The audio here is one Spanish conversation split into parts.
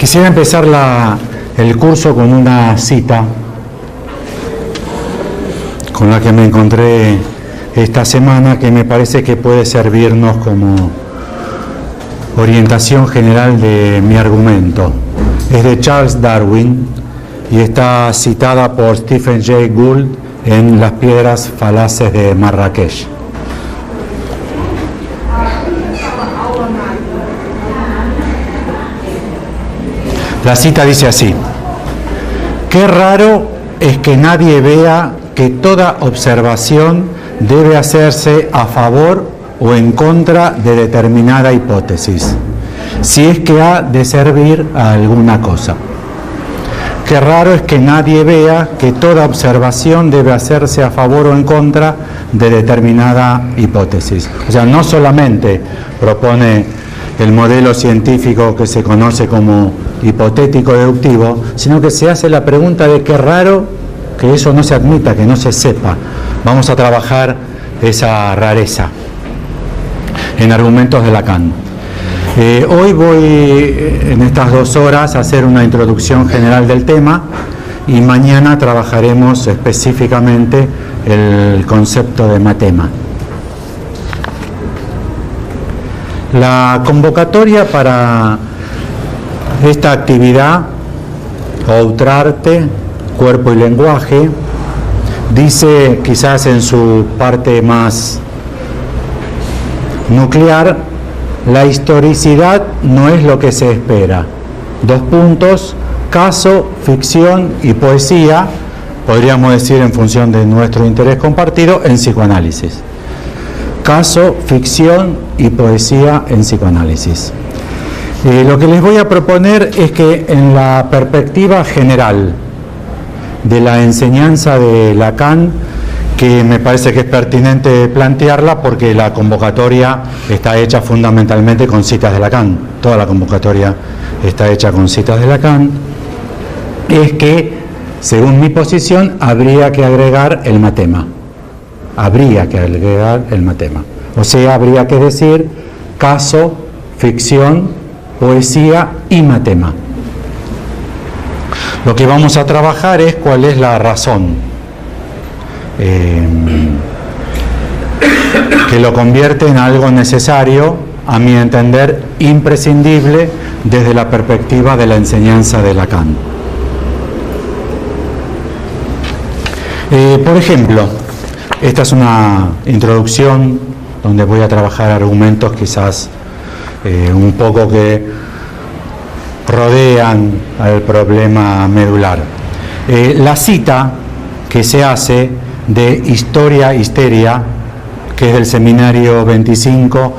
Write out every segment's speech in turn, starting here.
Quisiera empezar el curso con una cita con la que me encontré esta semana, que me parece que puede servirnos como orientación general de mi argumento. Es de Charles Darwin y está citada por Stephen Jay Gould en Las piedras falaces de Marrakech. La cita dice así: qué raro es que nadie vea que toda observación debe hacerse a favor o en contra de determinada hipótesis, si es que ha de servir a alguna cosa. Qué raro es que nadie vea que toda observación debe hacerse a favor o en contra de determinada hipótesis. O sea, no solamente propone el modelo científico que se conoce como hipotético deductivo, sino que se hace la pregunta de qué raro que eso no se admita, que no se sepa. Vamos a trabajar esa rareza en argumentos de Lacan. Hoy voy en estas 2 horas a hacer una introducción general del tema y mañana trabajaremos específicamente el concepto de matema. La convocatoria para esta actividad, Outrarte, cuerpo y lenguaje, dice quizás en su parte más nuclear: la historicidad no es lo que se espera. : caso, ficción y poesía, podríamos decir en función de nuestro interés compartido, en psicoanálisis. Caso, ficción y poesía en psicoanálisis. Lo que les voy a proponer es que en la perspectiva general de la enseñanza de Lacan, que me parece que es pertinente plantearla porque la convocatoria está hecha fundamentalmente con citas de Lacan, toda la convocatoria está hecha con citas de Lacan, es que, según mi posición, habría que agregar el matema. Habría que agregar el matema. O sea, habría que decir caso, ficción, poesía y matema. Lo que vamos a trabajar es cuál es la razón que lo convierte en algo necesario, a mi entender, imprescindible desde la perspectiva de la enseñanza de Lacan. Por ejemplo, esta es una introducción donde voy a trabajar argumentos quizás un poco que rodean al problema medular. La cita que se hace de Historia Histeria, que es del seminario 25,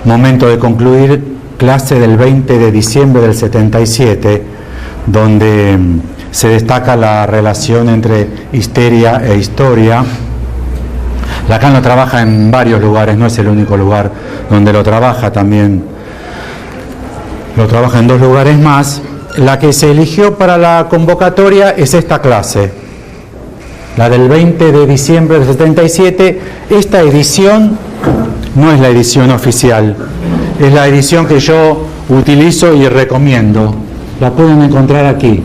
momento de concluir, clase del 20 de diciembre del 77, donde se destaca la relación entre histeria e historia. Lacan lo trabaja en varios lugares, no es el único lugar donde lo trabaja, también lo trabaja en 2 lugares más. La que se eligió para la convocatoria es esta clase, la del 20 de diciembre del 77. Esta edición no es la edición oficial, es la edición que yo utilizo y recomiendo. La pueden encontrar aquí.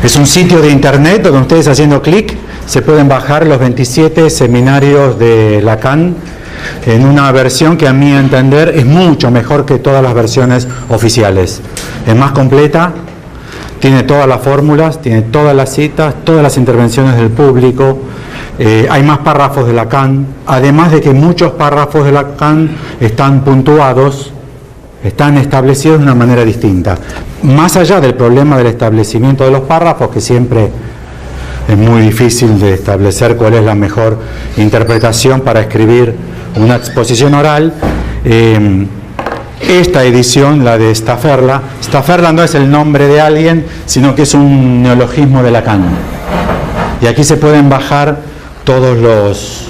Es un sitio de internet donde ustedes, haciendo clic, se pueden bajar los 27 seminarios de Lacan en una versión que, a mi entender, es mucho mejor que todas las versiones oficiales. Es más completa, tiene todas las fórmulas, tiene todas las citas, todas las intervenciones del público, hay más párrafos de Lacan, además de que muchos párrafos de Lacan están puntuados, están establecidos de una manera distinta. Más allá del problema del establecimiento de los párrafos, que siempre es muy difícil de establecer cuál es la mejor interpretación para escribir una exposición oral, esta edición, la de Stafferla no es el nombre de alguien, sino que es un neologismo de Lacan. Y aquí se pueden bajar todos los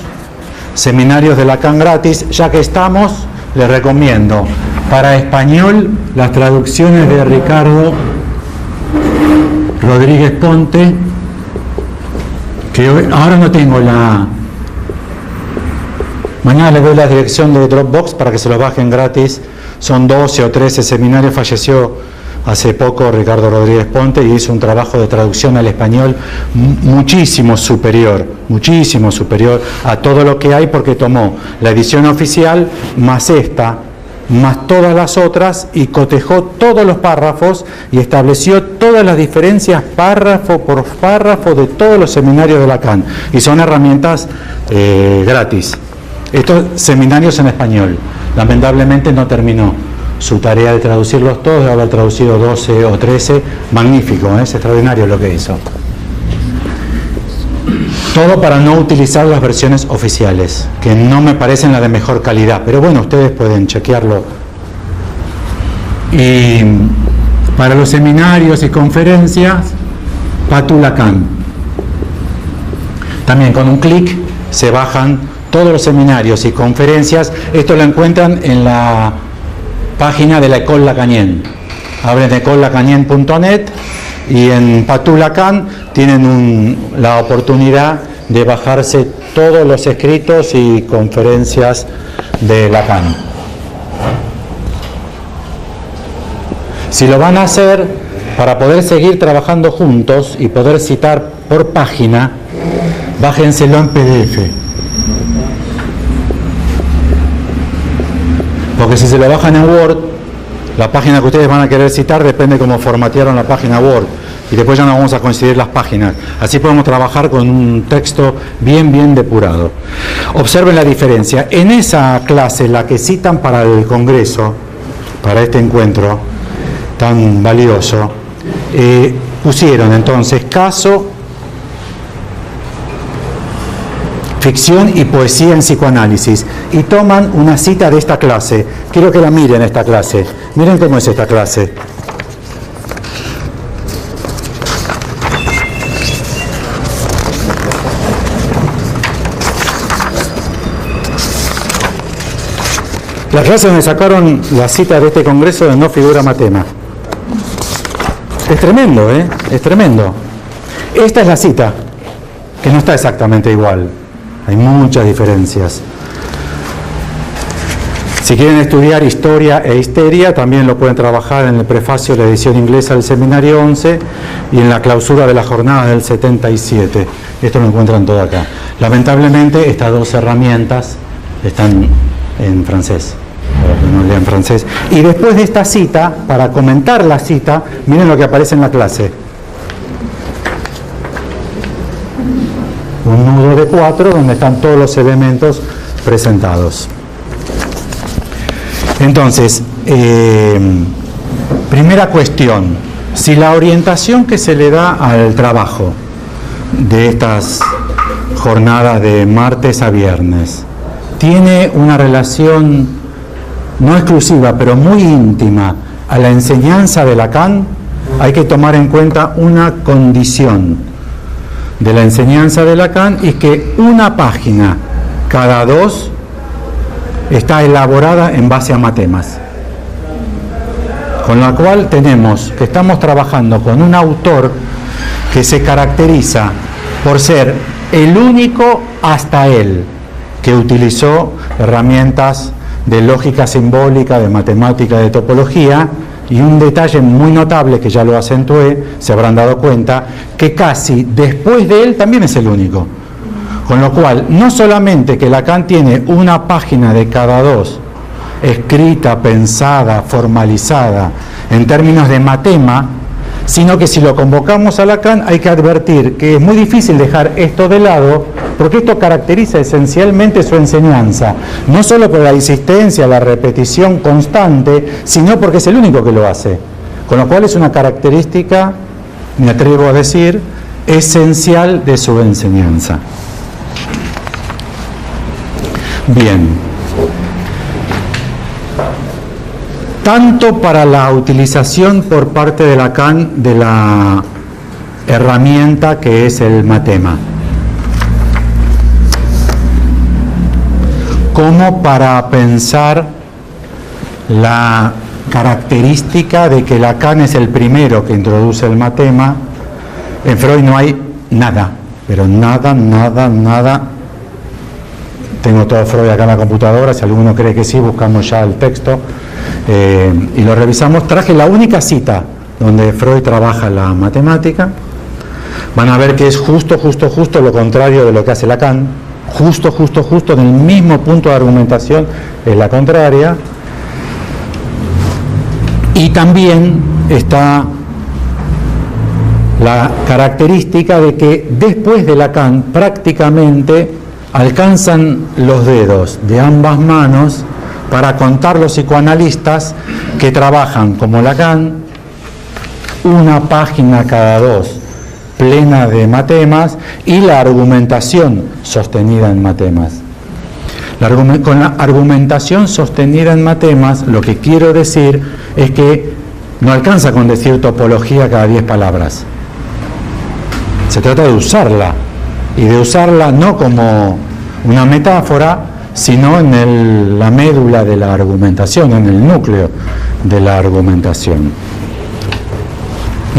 seminarios de Lacan gratis. Ya que estamos, les recomiendo para español las traducciones de Ricardo Rodríguez Ponte ahora no tengo la... Mañana les doy la dirección de Dropbox para que se los bajen gratis. Son 12 o 13 seminarios. Falleció hace poco Ricardo Rodríguez Ponte y hizo un trabajo de traducción al español muchísimo superior a todo lo que hay, porque tomó la edición oficial más esta, más todas las otras, y cotejó todos los párrafos y estableció todas las diferencias párrafo por párrafo de todos los seminarios de Lacan. Y son herramientas gratis. Estos seminarios en español. Lamentablemente no terminó su tarea de traducirlos todos, de haber traducido 12 o 13. Magnífico, es extraordinario lo que hizo. Todo para no utilizar las versiones oficiales, que no me parecen las de mejor calidad, pero bueno, ustedes pueden chequearlo. Y para los seminarios y conferencias, Patou Lacan. También con un clic se bajan todos los seminarios y conferencias. Esto lo encuentran en la página de la École Lacanienne. Abren écolelacanienne.net y en Patou Lacan tienen la oportunidad de bajarse todos los escritos y conferencias de Lacan. Si lo van a hacer, para poder seguir trabajando juntos y poder citar por página, bájenselo en PDF. Porque si se lo bajan en Word, la página que ustedes van a querer citar depende cómo formatearon la página Word. Y después ya no vamos a coincidir las páginas. Así podemos trabajar con un texto bien depurado. Observen la diferencia. En esa clase, la que citan para el Congreso, para este encuentro tan valioso, pusieron entonces caso, ficción y poesía en psicoanálisis, y toman una cita de esta clase. Quiero que la miren, esta clase. Miren cómo es esta clase. La clase donde sacaron la cita de este congreso de No Figura Matema. Es tremendo, ¿eh? Es tremendo. Esta es la cita, que no está exactamente igual. Hay muchas diferencias. Si quieren estudiar historia e histeria, también lo pueden trabajar en el prefacio de la edición inglesa del Seminario 11 y en la clausura de las jornadas del 77. Esto lo encuentran todo acá. Lamentablemente, estas dos herramientas están en francés. No lean francés. Y después de esta cita, para comentar la cita, miren lo que aparece en la clase. Un nudo de 4 donde están todos los elementos presentados. Entonces, primera cuestión: si la orientación que se le da al trabajo de estas jornadas de martes a viernes tiene una relación no exclusiva, pero muy íntima a la enseñanza de Lacan, hay que tomar en cuenta una condición de la enseñanza de Lacan, y que una página cada 2 está elaborada en base a matemas. Con la cual tenemos que estamos trabajando con un autor que se caracteriza por ser el único hasta él que utilizó herramientas de lógica simbólica, de matemática, de topología, y un detalle muy notable que ya lo acentué, se habrán dado cuenta, que casi después de él también es el único. Con lo cual, no solamente que Lacan tiene una página de cada 2 escrita, pensada, formalizada en términos de matema, sino que si lo convocamos a Lacan hay que advertir que es muy difícil dejar esto de lado, porque esto caracteriza esencialmente su enseñanza, no solo por la insistencia, la repetición constante, sino porque es el único que lo hace. Con lo cual es una característica, me atrevo a decir, esencial de su enseñanza. Bien. Tanto para la utilización por parte de Lacan de la herramienta que es el matema, como para pensar la característica de que Lacan es el primero que introduce el matema. En Freud no hay nada, pero nada. Tengo todo Freud acá en la computadora, si alguno cree que sí, buscamos ya el texto y lo revisamos. Traje la única cita donde Freud trabaja la matemática. Van a ver que es justo lo contrario de lo que hace Lacan. Justo, en el mismo punto de argumentación es la contraria. Y también está la característica de que después de Lacan prácticamente alcanzan los dedos de ambas manos para contar los psicoanalistas que trabajan como Lacan una página cada dos plena de matemas y la argumentación sostenida en matemas. Con la argumentación sostenida en matemas, lo que quiero decir es que no alcanza con decir topología cada 10 palabras. Se trata de usarla, y de usarla no como una metáfora, sino en la médula de la argumentación, en el núcleo de la argumentación.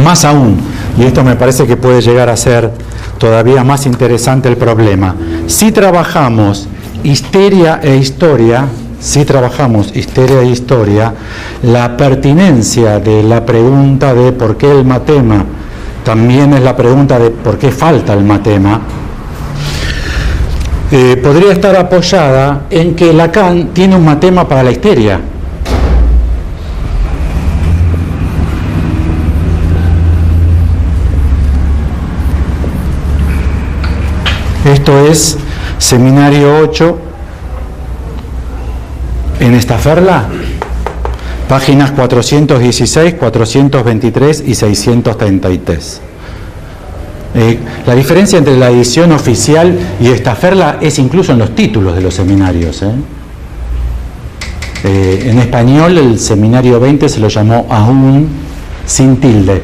Más aún, y esto me parece que puede llegar a ser todavía más interesante el problema, si trabajamos histeria e historia, la pertinencia de la pregunta de por qué el matema también es la pregunta de por qué falta el matema, podría estar apoyada en que Lacan tiene un matema para la histeria. Esto es Seminario 8 en Staffordla, páginas 416, 423 y 633. La diferencia entre la edición oficial y Staffordla es incluso en los títulos de los seminarios. En español el seminario 20 se lo llamó aún sin tilde,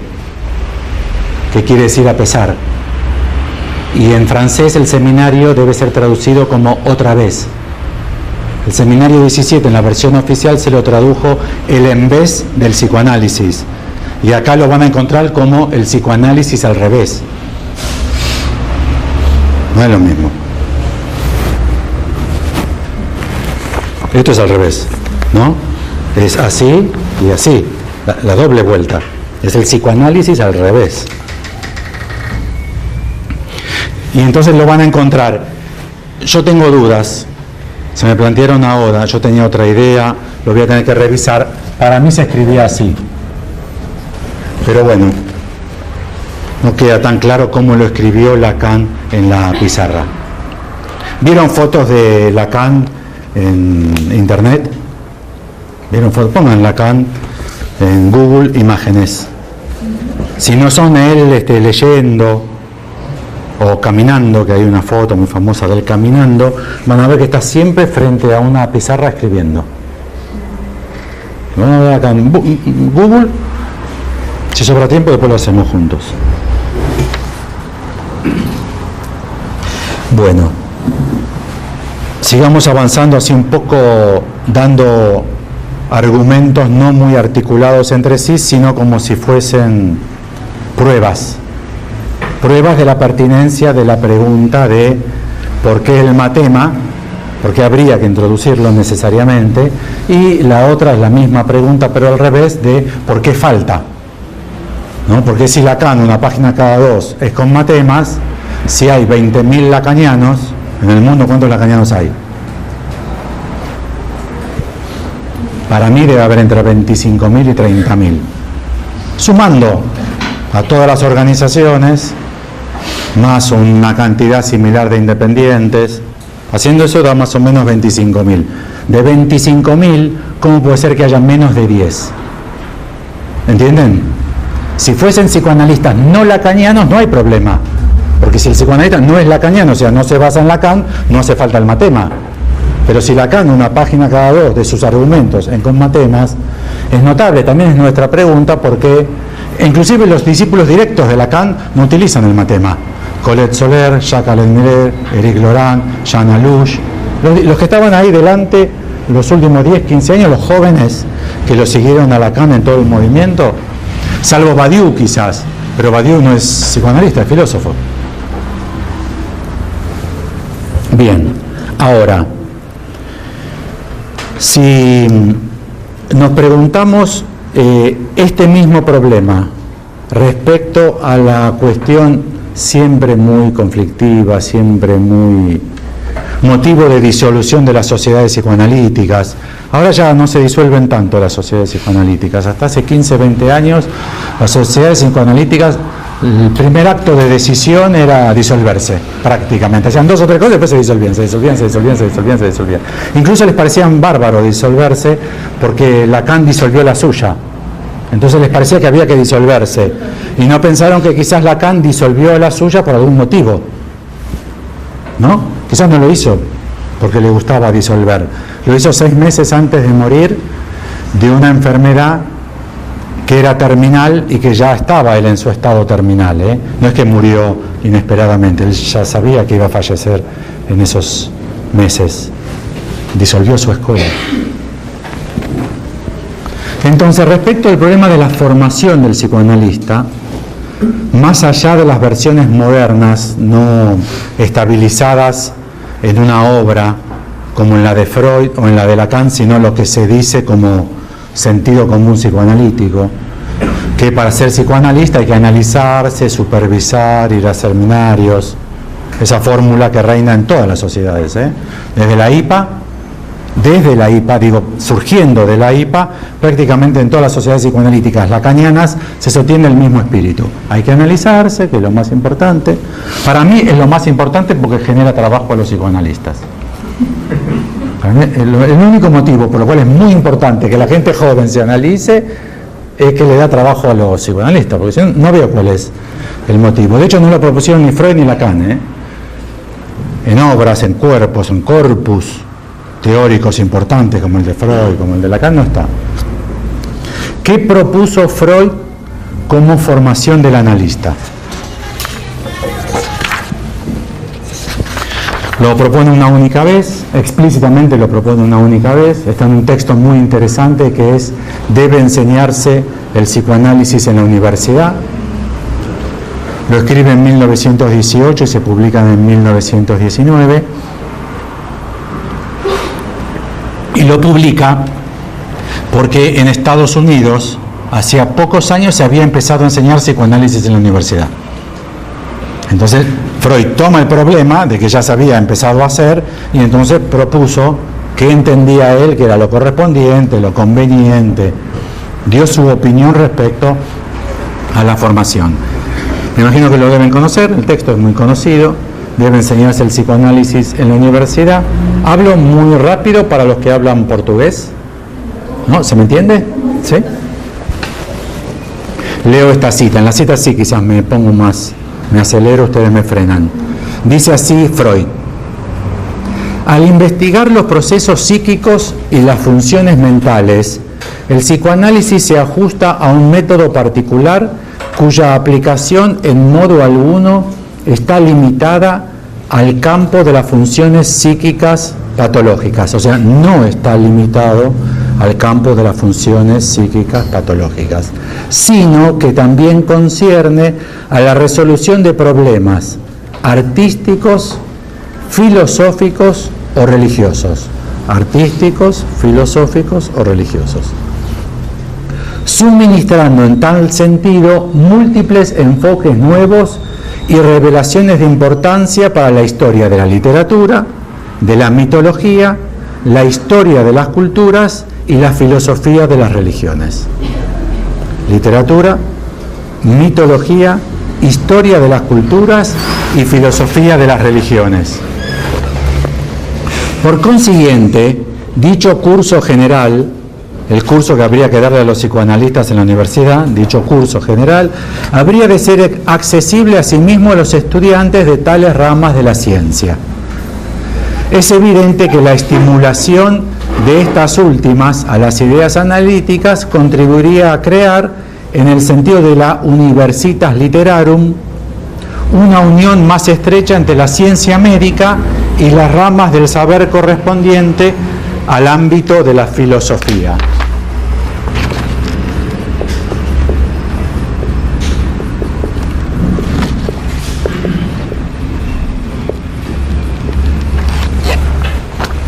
que quiere decir a pesar. Y en francés el seminario debe ser traducido como otra vez. El seminario 17 en la versión oficial se lo tradujo el en vez del psicoanálisis. Y acá lo van a encontrar como el psicoanálisis al revés. No es lo mismo. Esto es al revés, ¿no? Es así y así, la doble vuelta. Es el psicoanálisis al revés. Y entonces lo van a encontrar. Yo tengo dudas. Se me plantearon ahora, yo tenía otra idea, lo voy a tener que revisar. Para mí se escribía así. Pero bueno, no queda tan claro cómo lo escribió Lacan en la pizarra. ¿Vieron fotos de Lacan en internet? ¿Vieron fotos? Pongan Lacan en Google Imágenes. Si no son él leyendo o caminando, que hay una foto muy famosa de él caminando, van a ver que está siempre frente a una pizarra escribiendo. Vamos a ver acá en Google, si sobra tiempo después lo hacemos juntos. Bueno, sigamos avanzando así un poco, dando argumentos no muy articulados entre sí, sino como si fuesen pruebas de la pertinencia de la pregunta de por qué el matema, por qué habría que introducirlo necesariamente, y la otra es la misma pregunta pero al revés, de por qué falta, ¿no? Porque si Lacan, una página cada dos, es con matemas, si hay 20.000 lacanianos en el mundo, ¿cuántos lacanianos hay? Para mí debe haber entre 25.000 y 30.000. Sumando a todas las organizaciones, más una cantidad similar de independientes, haciendo eso da más o menos 25.000. De 25.000, ¿cómo puede ser que haya menos de 10? ¿Entienden? Si fuesen psicoanalistas no lacanianos, no hay problema. Porque si el psicoanalista no es lacaniano, o sea, no se basa en Lacan, no hace falta el matema. Pero si Lacan, una página cada dos de sus argumentos en con matemas, es notable. También es nuestra pregunta porque inclusive los discípulos directos de Lacan no utilizan el matema. Colette Soler, Jacques Alain Miller, Éric Laurent, Jean Alouche, los que estaban ahí delante los últimos 10, 15 años, los jóvenes que lo siguieron a Lacan en todo el movimiento, salvo Badiou quizás, pero Badiou no es psicoanalista, es filósofo. Bien, ahora, si nos preguntamos este mismo problema respecto a la cuestión siempre muy conflictiva, siempre muy motivo de disolución de las sociedades psicoanalíticas. Ahora ya no se disuelven tanto las sociedades psicoanalíticas. Hasta hace 15, 20 años, las sociedades psicoanalíticas, el primer acto de decisión era disolverse, prácticamente. Hacían 2 o 3 cosas y después se disolvían. Incluso les parecían bárbaro disolverse porque Lacan disolvió la suya. Entonces les parecía que había que disolverse. Y no pensaron que quizás Lacan disolvió la suya por algún motivo. ¿No? Quizás no lo hizo porque le gustaba disolver. Lo hizo 6 meses antes de morir de una enfermedad que era terminal y que ya estaba él en su estado terminal. No es que murió inesperadamente, él ya sabía que iba a fallecer en esos meses. Disolvió su escuela. Entonces, respecto al problema de la formación del psicoanalista, más allá de las versiones modernas, no estabilizadas en una obra como en la de Freud o en la de Lacan, sino lo que se dice como sentido común psicoanalítico, que para ser psicoanalista hay que analizarse, supervisar, ir a seminarios, esa fórmula que reina en todas las sociedades, desde la IPA, surgiendo de la IPA, prácticamente en todas las sociedades psicoanalíticas lacanianas se sostiene el mismo espíritu. Hay que analizarse, que es lo más importante. Para mí es lo más importante porque genera trabajo a los psicoanalistas. El único motivo por lo cual es muy importante que la gente joven se analice es que le da trabajo a los psicoanalistas, porque si no, no veo cuál es el motivo. De hecho, no lo propusieron ni Freud ni Lacan, en obras, en cuerpos, en corpus teóricos importantes como el de Freud, como el de Lacan, no está. ¿Qué propuso Freud como formación del analista? Lo propone una única vez, explícitamente lo propone una única vez. Está en un texto muy interesante que es: debe enseñarse el psicoanálisis en la universidad. Lo escribe en 1918 y se publica en 1919. Y lo publica porque en Estados Unidos, hacía pocos años, se había empezado a enseñar psicoanálisis en la universidad. Entonces, Freud toma el problema de que ya se había empezado a hacer y entonces propuso que entendía él que era lo correspondiente, lo conveniente. Dio su opinión respecto a la formación. Me imagino que lo deben conocer, el texto es muy conocido. Debe enseñarse el psicoanálisis en la universidad. Hablo muy rápido para los que hablan portugués. ¿No? ¿Se me entiende? ¿Sí? Leo esta cita. En la cita sí, quizás me pongo más, me acelero, ustedes me frenan. Dice así Freud: al investigar los procesos psíquicos y las funciones mentales, el psicoanálisis se ajusta a un método particular cuya aplicación en modo alguno está limitada al campo de las funciones psíquicas patológicas, o sea, no está limitado al campo de las funciones psíquicas patológicas, sino que también concierne a la resolución de problemas artísticos, filosóficos o religiosos. Artísticos, filosóficos o religiosos. Suministrando en tal sentido múltiples enfoques nuevos y revelaciones de importancia para la historia de la literatura, de la mitología, la historia de las culturas y la filosofía de las religiones. Literatura, mitología, historia de las culturas y filosofía de las religiones. Por consiguiente, dicho curso general, el curso que habría que darle a los psicoanalistas en la universidad, dicho curso general, habría de ser accesible asimismo a los estudiantes de tales ramas de la ciencia. Es evidente que la estimulación de estas últimas a las ideas analíticas contribuiría a crear, en el sentido de la Universitas Literarum, una unión más estrecha entre la ciencia médica y las ramas del saber correspondiente al ámbito de la filosofía.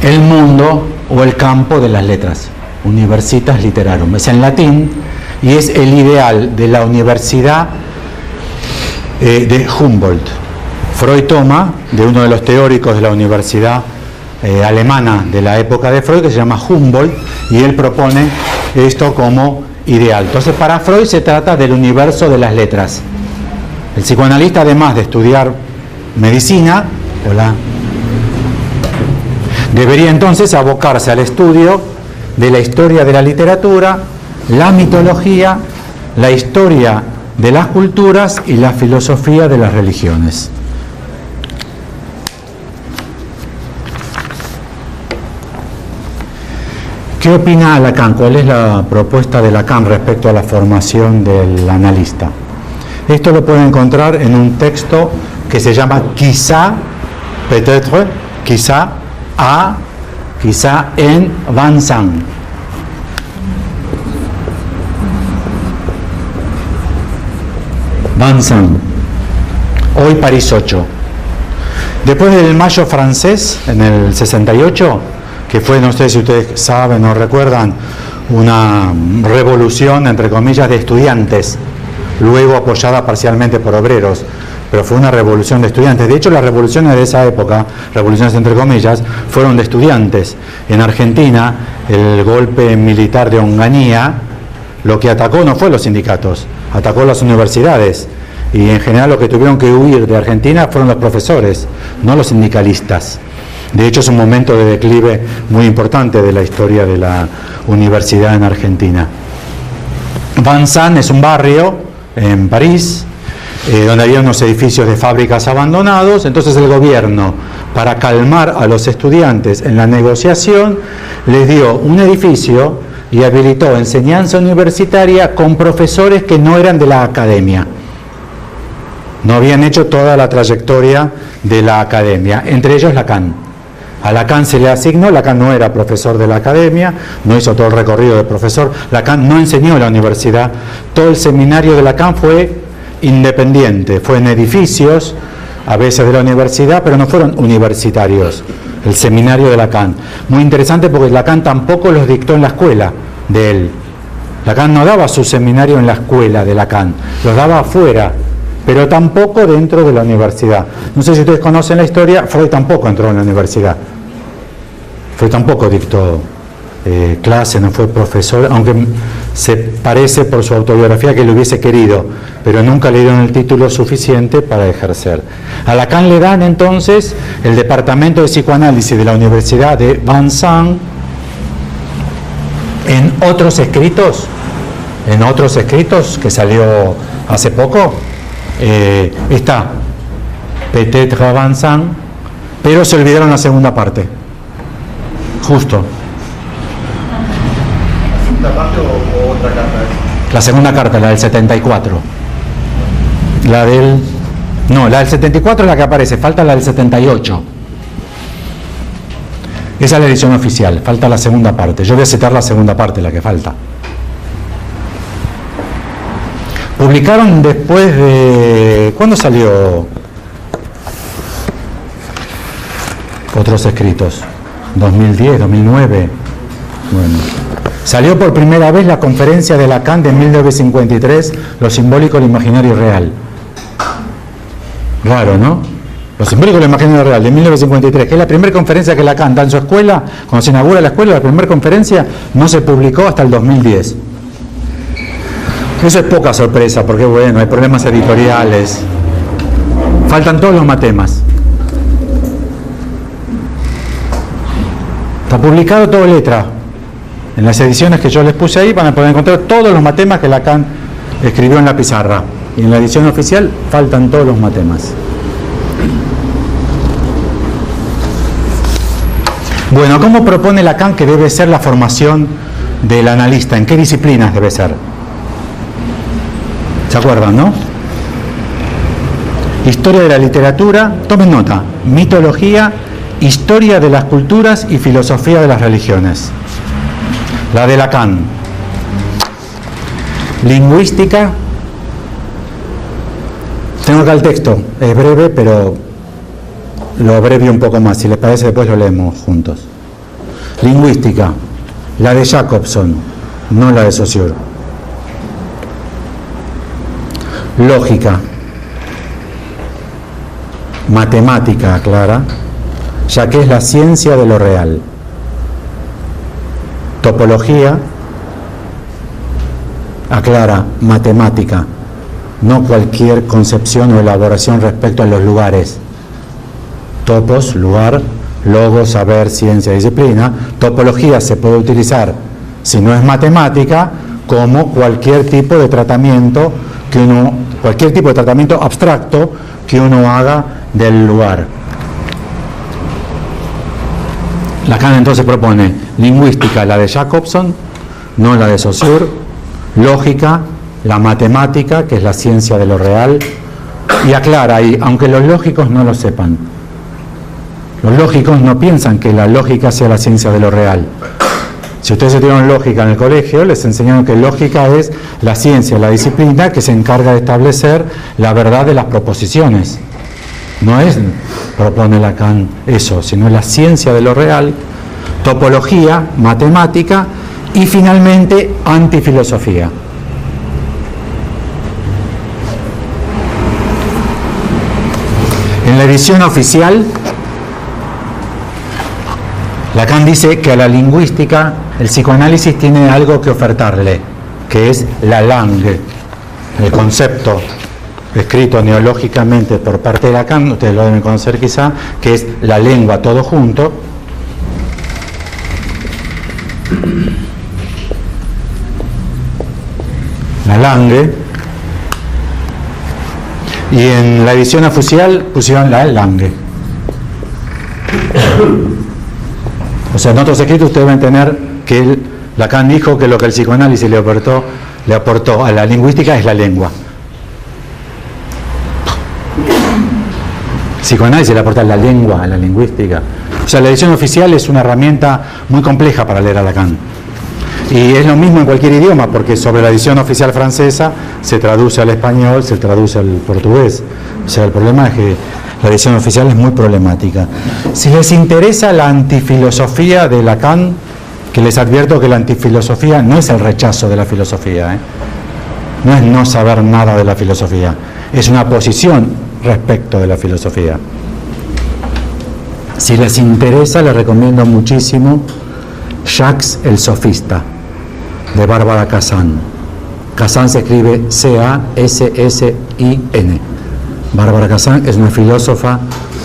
el mundo o el campo de las letras. Universitas literarum. Es en latín y es el ideal de la universidad de Humboldt. Freud toma de uno de los teóricos de la universidad alemana de la época de Freud, que se llama Humboldt, y él propone esto como ideal. Entonces, para Freud se trata del universo de las letras. El psicoanalista, además de estudiar medicina, debería entonces abocarse al estudio de la historia de la literatura, la mitología, la historia de las culturas y la filosofía de las religiones. ¿Qué opina Lacan? ¿Cuál es la propuesta de Lacan respecto a la formación del analista? Esto lo pueden encontrar en un texto que se llama Quizá, peut-être, quizá, quizá en Vincent. Vincent, hoy París 8. Después del Mayo francés, en el 68, que fue, no sé si ustedes saben o recuerdan, una revolución, entre comillas, de estudiantes, luego apoyada parcialmente por obreros, pero fue una revolución de estudiantes. De hecho, las revoluciones de esa época, revoluciones entre comillas, fueron de estudiantes. En Argentina, el golpe militar de Onganía, lo que atacó no fue los sindicatos, atacó las universidades. Y en general lo que tuvieron que huir de Argentina fueron los profesores, no los sindicalistas. De hecho, es un momento de declive muy importante de la historia de la universidad en Argentina. Vincent es un barrio en París, donde había unos edificios de fábricas abandonados. Entonces el gobierno, para calmar a los estudiantes en la negociación, les dio un edificio y habilitó enseñanza universitaria con profesores que no eran de la academia. No habían hecho toda la trayectoria de la academia, entre ellos Lacan. A Lacan se le asignó, Lacan no era profesor de la academia, no hizo todo el recorrido de profesor, Lacan no enseñó en la universidad, todo el seminario de Lacan fue independiente, fue en edificios, a veces de la universidad, pero no fueron universitarios, el seminario de Lacan. Muy interesante porque Lacan tampoco los dictó en la escuela de él. Lacan no daba su seminario en la escuela de Lacan, los daba afuera, pero tampoco dentro de la universidad. No sé si ustedes conocen la historia, Freud tampoco entró en la universidad. Freud tampoco dictó clase, no fue profesor, aunque se parece por su autobiografía que lo hubiese querido, pero nunca le dieron el título suficiente para ejercer. A Lacan le dan entonces el departamento de psicoanálisis de la Universidad de Vincent. En otros escritos que salió hace poco, está peut-être Vincent, pero se olvidaron la segunda parte. Justo. ¿La segunda parte o otra carta? La segunda carta, la del 74. La del 74 es la que aparece, falta la del 78. Esa es la edición oficial, falta la segunda parte. Yo voy a citar la segunda parte, la que falta. Publicaron después de... ¿Cuándo salió? Otros escritos. 2010, 2009. Bueno. Salió por primera vez la conferencia de Lacan de 1953, Lo simbólico, lo imaginario y real. Raro, ¿no? Lo simbólico, lo imaginario y real, de 1953, que es la primera conferencia que Lacan da en su escuela. Cuando se inaugura la escuela, la primera conferencia no se publicó hasta el 2010. Eso es poca sorpresa, porque bueno, hay problemas editoriales. Faltan todos los matemas. Está publicado todo letra. En las ediciones que yo les puse ahí van a poder encontrar todos los matemas que Lacan escribió en la pizarra. Y en la edición oficial faltan todos los matemas. Bueno, ¿cómo propone Lacan que debe ser la formación del analista? ¿En qué disciplinas debe ser? ¿Se acuerdan, no? Historia de la literatura, tomen nota, mitología, historia de las culturas y filosofía de las religiones. La de Lacan. Lingüística. Tengo acá el texto, es breve, pero lo abrevio un poco más. Si les parece, después lo leemos juntos. Lingüística, la de Jacobson, no la de Saussure. Lógica, matemática, aclara, ya que es la ciencia de lo real. Topología, aclara, matemática, no cualquier concepción o elaboración respecto a los lugares. Topos, lugar, logo, saber, ciencia, disciplina. Topología se puede utilizar, si no es matemática, como cualquier tipo de tratamiento cualquier tipo de tratamiento abstracto que uno haga del lugar. Lacan entonces propone lingüística, la de Jacobson, no la de Saussure, lógica, la matemática, que es la ciencia de lo real, y aclara ahí, aunque los lógicos no lo sepan. Los lógicos no piensan que la lógica sea la ciencia de lo real. Si ustedes estudiaron lógica en el colegio, les enseñaron que lógica es la ciencia, la disciplina que se encarga de establecer la verdad de las proposiciones. No es, propone Lacan, eso, sino la ciencia de lo real, topología, matemática y finalmente antifilosofía. En la edición oficial, Lacan dice que a la lingüística el psicoanálisis tiene algo que ofertarle, que es la langue, el concepto escrito neológicamente por parte de Lacan, ustedes lo deben conocer quizá, que es la lengua todo junto. La langue. Y en la edición oficial pusieron la langue. O sea, en otros escritos ustedes van a tener que Lacan dijo que lo que el psicoanálisis le aportó a la lingüística es la lengua. El psicoanálisis le aporta la lengua a la lingüística. O sea, la edición oficial es una herramienta muy compleja para leer a Lacan. Y es lo mismo en cualquier idioma, porque sobre la edición oficial francesa se traduce al español, se traduce al portugués. O sea, el problema es que la edición oficial es muy problemática. Si les interesa la antifilosofía de Lacan, que les advierto que la antifilosofía no es el rechazo de la filosofía, no es no saber nada de la filosofía, es una posición respecto de la filosofía. Si les interesa, les recomiendo muchísimo Jacques el Sofista, de Bárbara Kazan. Kazan se escribe C-A-S-S-I-N. Bárbara Kazan es una filósofa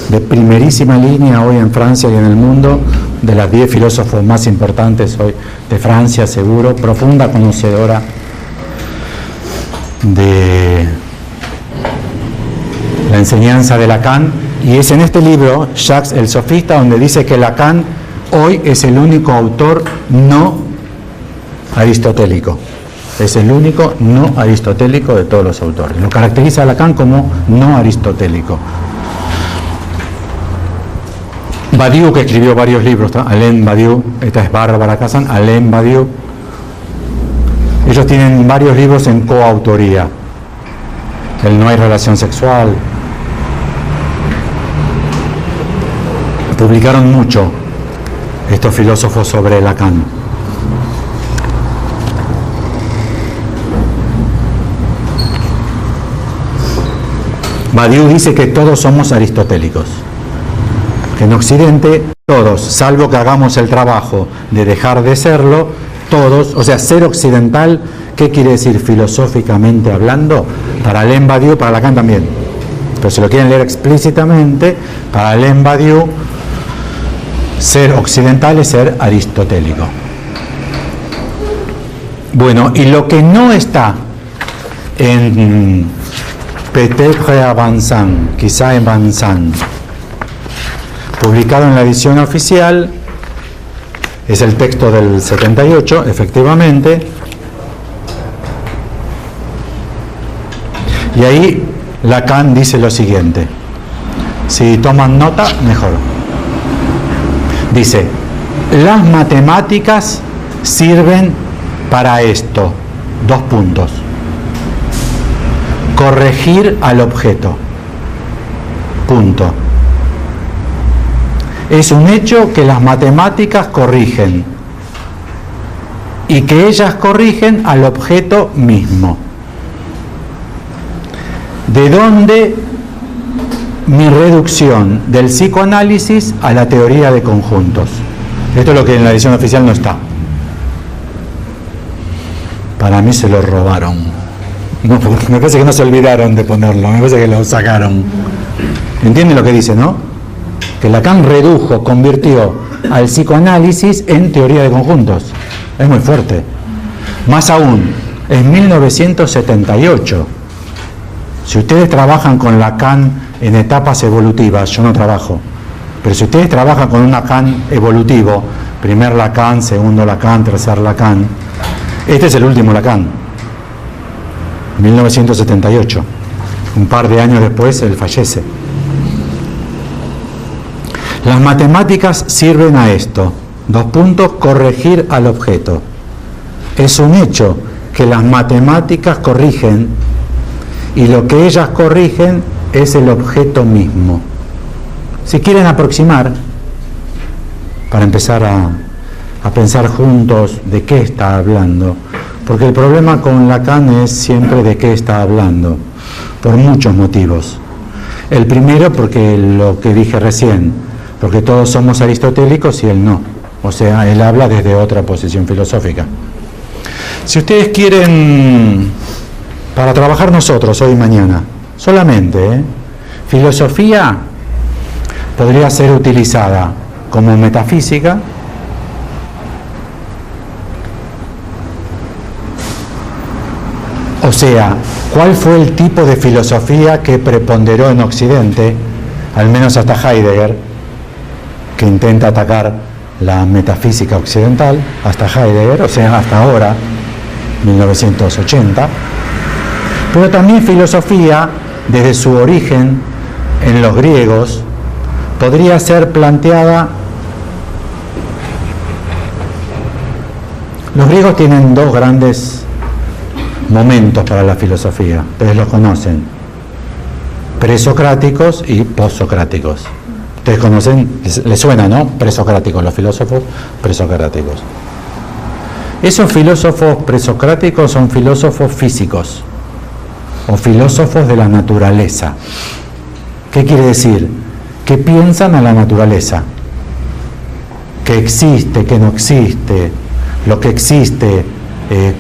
de primerísima línea hoy en Francia y en el mundo, de las 10 filósofos más importantes hoy de Francia, seguro, profunda conocedora de la enseñanza de Lacan, y es en este libro, Jacques el Sofista, donde dice que Lacan hoy es el único autor no aristotélico. Es el único no aristotélico de todos los autores. Lo caracteriza a Lacan como no aristotélico. Badiou, que escribió varios libros, Alain Badiou, esta es Bárbara Kazan, Alain Badiou. Ellos tienen varios libros en coautoría. El No hay relación sexual. Publicaron mucho estos filósofos sobre Lacan. Badiou dice que todos somos aristotélicos, que en Occidente todos, salvo que hagamos el trabajo de dejar de serlo, todos, o sea, ser occidental, ¿qué quiere decir filosóficamente hablando? Para Alain Badiou, para Lacan también, pero si lo quieren leer explícitamente, para Alain Badiou, ser occidental es ser aristotélico. Bueno, y lo que no está en Peut-être à Vincent, quizá en Vincent, publicado en la edición oficial, es el texto del 78, efectivamente, y ahí Lacan dice lo siguiente, si toman nota, mejor. Dice, las matemáticas sirven para esto, 2 puntos. Corregir al objeto, punto. Es un hecho que las matemáticas corrigen y que ellas corrigen al objeto mismo. ¿De dónde mi reducción del psicoanálisis a la teoría de conjuntos? Esto es lo que en la edición oficial no está. Para mí se lo robaron. No, me parece que no se olvidaron de ponerlo, me parece que lo sacaron. ¿Entienden lo que dice, no? Que Lacan redujo, convirtió al psicoanálisis en teoría de conjuntos. Es muy fuerte. Más aún, en 1978, si ustedes trabajan con Lacan en etapas evolutivas, yo no trabajo, pero si ustedes trabajan con un Lacan evolutivo, primer Lacan, segundo Lacan, tercer Lacan, este es el último Lacan, 1978. Un par de años después él fallece. Las matemáticas sirven a esto. 2 puntos, corregir al objeto. Es un hecho que las matemáticas corrigen y lo que ellas corrigen es el objeto mismo. Si quieren aproximar, para empezar a pensar juntos de qué está hablando, porque el problema con Lacan es siempre de qué está hablando, por muchos motivos. El primero, porque lo que dije recién, porque todos somos aristotélicos y él no. O sea, él habla desde otra posición filosófica. Si ustedes quieren, para trabajar nosotros hoy y mañana, solamente, filosofía podría ser utilizada como metafísica, o sea, ¿cuál fue el tipo de filosofía que preponderó en Occidente, al menos hasta Heidegger, que intenta atacar la metafísica occidental, hasta Heidegger, o sea, hasta ahora, 1980, pero también filosofía, desde su origen en los griegos, podría ser planteada. Los griegos tienen 2 grandes momentos para la filosofía, ustedes los conocen, presocráticos y postsocráticos. Ustedes conocen, les suena, ¿no? Presocráticos, los filósofos presocráticos. Esos filósofos presocráticos son filósofos físicos o filósofos de la naturaleza. ¿Qué quiere decir? Que piensan a la naturaleza, que existe, que no existe, lo que existe,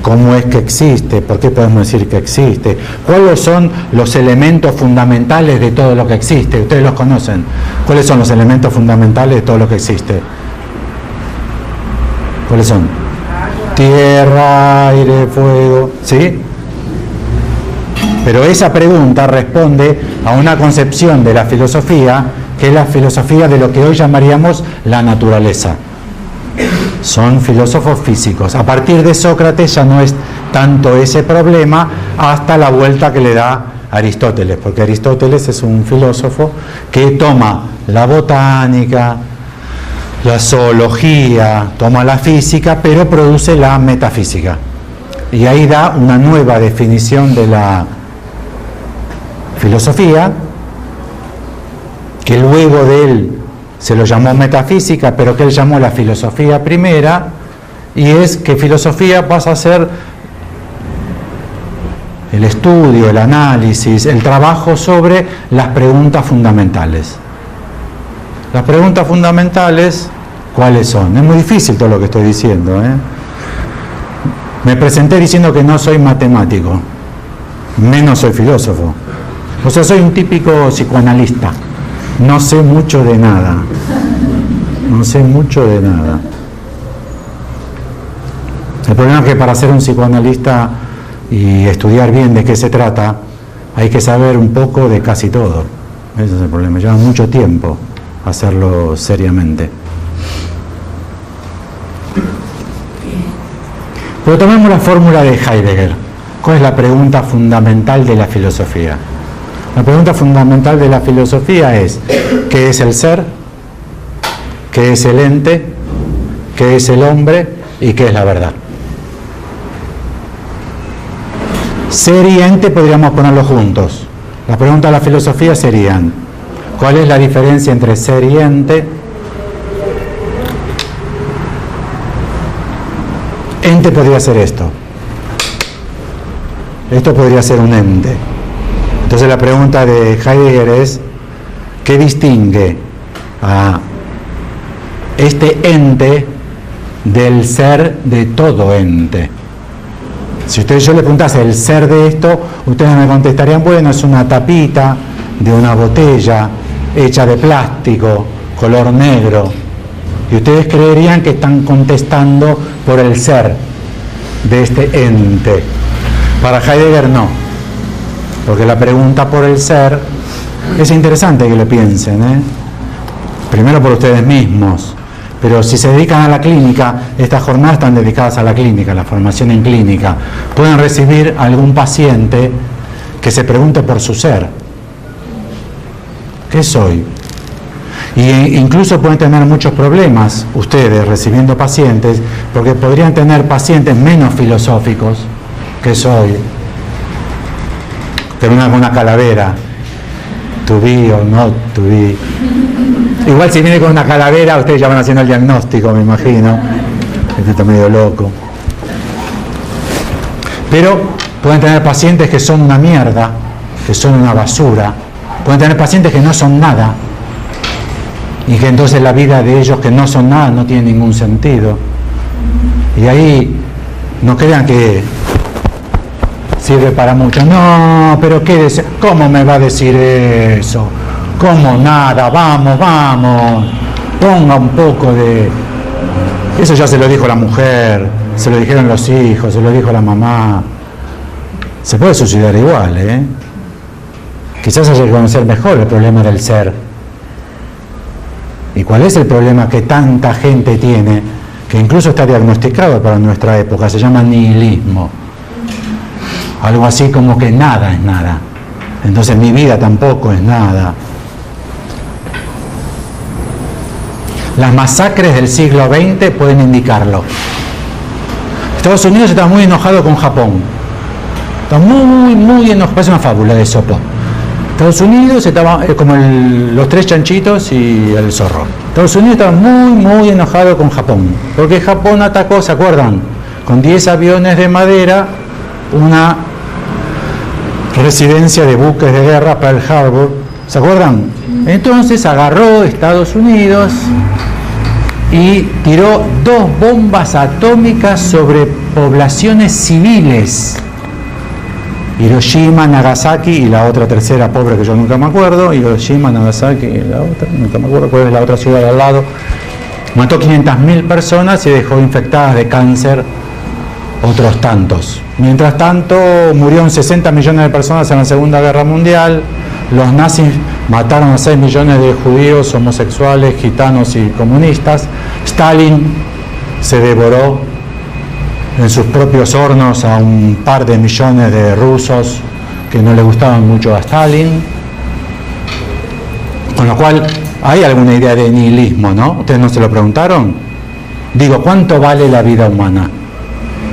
cómo es que existe, por qué podemos decir que existe, cuáles son los elementos fundamentales de todo lo que existe. Ustedes los conocen. ¿Cuáles son los elementos fundamentales de todo lo que existe? ¿Cuáles son? Tierra, aire, fuego, ¿sí? Pero esa pregunta responde a una concepción de la filosofía, que es la filosofía de lo que hoy llamaríamos la naturaleza. Son filósofos físicos. A partir de Sócrates ya no es tanto ese problema, hasta la vuelta que le da Aristóteles, porque Aristóteles es un filósofo que toma la botánica, la zoología, toma la física, pero produce la metafísica. Y ahí da una nueva definición de la filosofía, que luego de él se lo llamó metafísica, pero que él llamó la filosofía primera, y es que filosofía pasa a ser el estudio, el análisis, el trabajo sobre las preguntas fundamentales. Las preguntas fundamentales, ¿cuáles son? Es muy difícil todo lo que estoy diciendo, ¿eh? Me presenté diciendo que no soy matemático, menos soy filósofo. O sea, soy un típico psicoanalista. No sé mucho de nada. No sé mucho de nada. El problema es que para ser un psicoanalista y estudiar bien de qué se trata, hay que saber un poco de casi todo. Ese es el problema. Lleva mucho tiempo hacerlo seriamente. Pero tomemos la fórmula de Heidegger. ¿Cuál es la pregunta fundamental de la filosofía? La pregunta fundamental de la filosofía es: ¿qué es el ser? ¿Qué es el ente? ¿Qué es el hombre? ¿Y qué es la verdad? Ser y ente podríamos ponerlos juntos. Las preguntas de la filosofía serían: ¿cuál es la diferencia entre ser y ente? Ente podría ser esto. Esto podría ser un ente. Entonces la pregunta de Heidegger es, ¿qué distingue a este ente del ser de todo ente? Si yo le preguntase el ser de esto, ustedes me contestarían, bueno, es una tapita de una botella hecha de plástico, color negro. Y ustedes creerían que están contestando por el ser de este ente. Para Heidegger no, porque la pregunta por el ser es interesante que lo piensen, ¿eh? Primero por ustedes mismos, pero si se dedican a la clínica, estas jornadas están dedicadas a la clínica, la formación en clínica. Pueden recibir a algún paciente que se pregunte por su ser. ¿Qué soy? Y incluso pueden tener muchos problemas ustedes recibiendo pacientes, porque podrían tener pacientes menos filosóficos, que soy, terminan con una calavera, to be or not to be. Igual si viene con una calavera, ustedes ya van haciendo el diagnóstico, me imagino. Este está medio loco. Pero pueden tener pacientes que son una mierda, que son una basura. Pueden tener pacientes que no son nada. Y que entonces la vida de ellos que no son nada no tiene ningún sentido. Y ahí no crean que sirve para mucho. No, pero ¿cómo me va a decir eso? ¿Cómo nada? Vamos, ponga un poco de... Eso ya se lo dijo la mujer, se lo dijeron los hijos, se lo dijo la mamá. Se puede suicidar igual, ¿eh? Quizás haya que conocer mejor el problema del ser. ¿Y cuál es el problema que tanta gente tiene, que incluso está diagnosticado para nuestra época? Se llama nihilismo. Algo así como que nada es nada. Entonces mi vida tampoco es nada. Las masacres del siglo XX pueden indicarlo. Estados Unidos está muy enojado con Japón. Está muy enojado. Parece una fábula de Esopo. Estados Unidos estaba como los tres chanchitos y el zorro. Estados Unidos estaba muy enojado con Japón. Porque Japón atacó, ¿se acuerdan? Con 10 aviones de madera, una residencia de buques de guerra, Pearl Harbor. ¿Se acuerdan? Entonces agarró Estados Unidos y tiró 2 bombas atómicas sobre poblaciones civiles. Hiroshima, Nagasaki y la otra tercera pobre que yo nunca me acuerdo. Hiroshima, Nagasaki y la otra, nunca me acuerdo cuál es la otra ciudad de al lado. Mató 500.000 personas y dejó infectadas de cáncer otros tantos. Mientras tanto, murieron 60 millones de personas en la Segunda Guerra Mundial. Los nazis mataron a 6 millones de judíos, homosexuales, gitanos y comunistas. Stalin se devoró en sus propios hornos a un par de millones de rusos que no le gustaban mucho a Stalin. Con lo cual, hay alguna idea de nihilismo, ¿no? ¿Ustedes no se lo preguntaron? Digo, ¿cuánto vale la vida humana?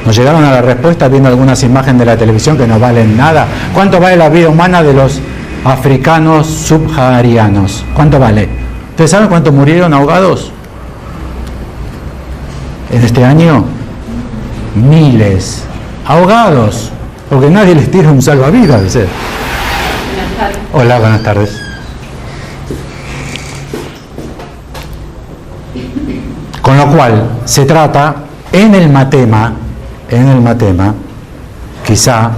Nos llegaron a la respuesta viendo algunas imágenes de la televisión que no valen nada. ¿Cuánto vale la vida humana de los africanos subsaharianos? ¿Cuánto vale? ¿Ustedes saben cuántos murieron ahogados en este año? Miles. Ahogados. Porque nadie les tira un salvavidas. Hola, buenas tardes. Con lo cual, se trata en el matema, quizá,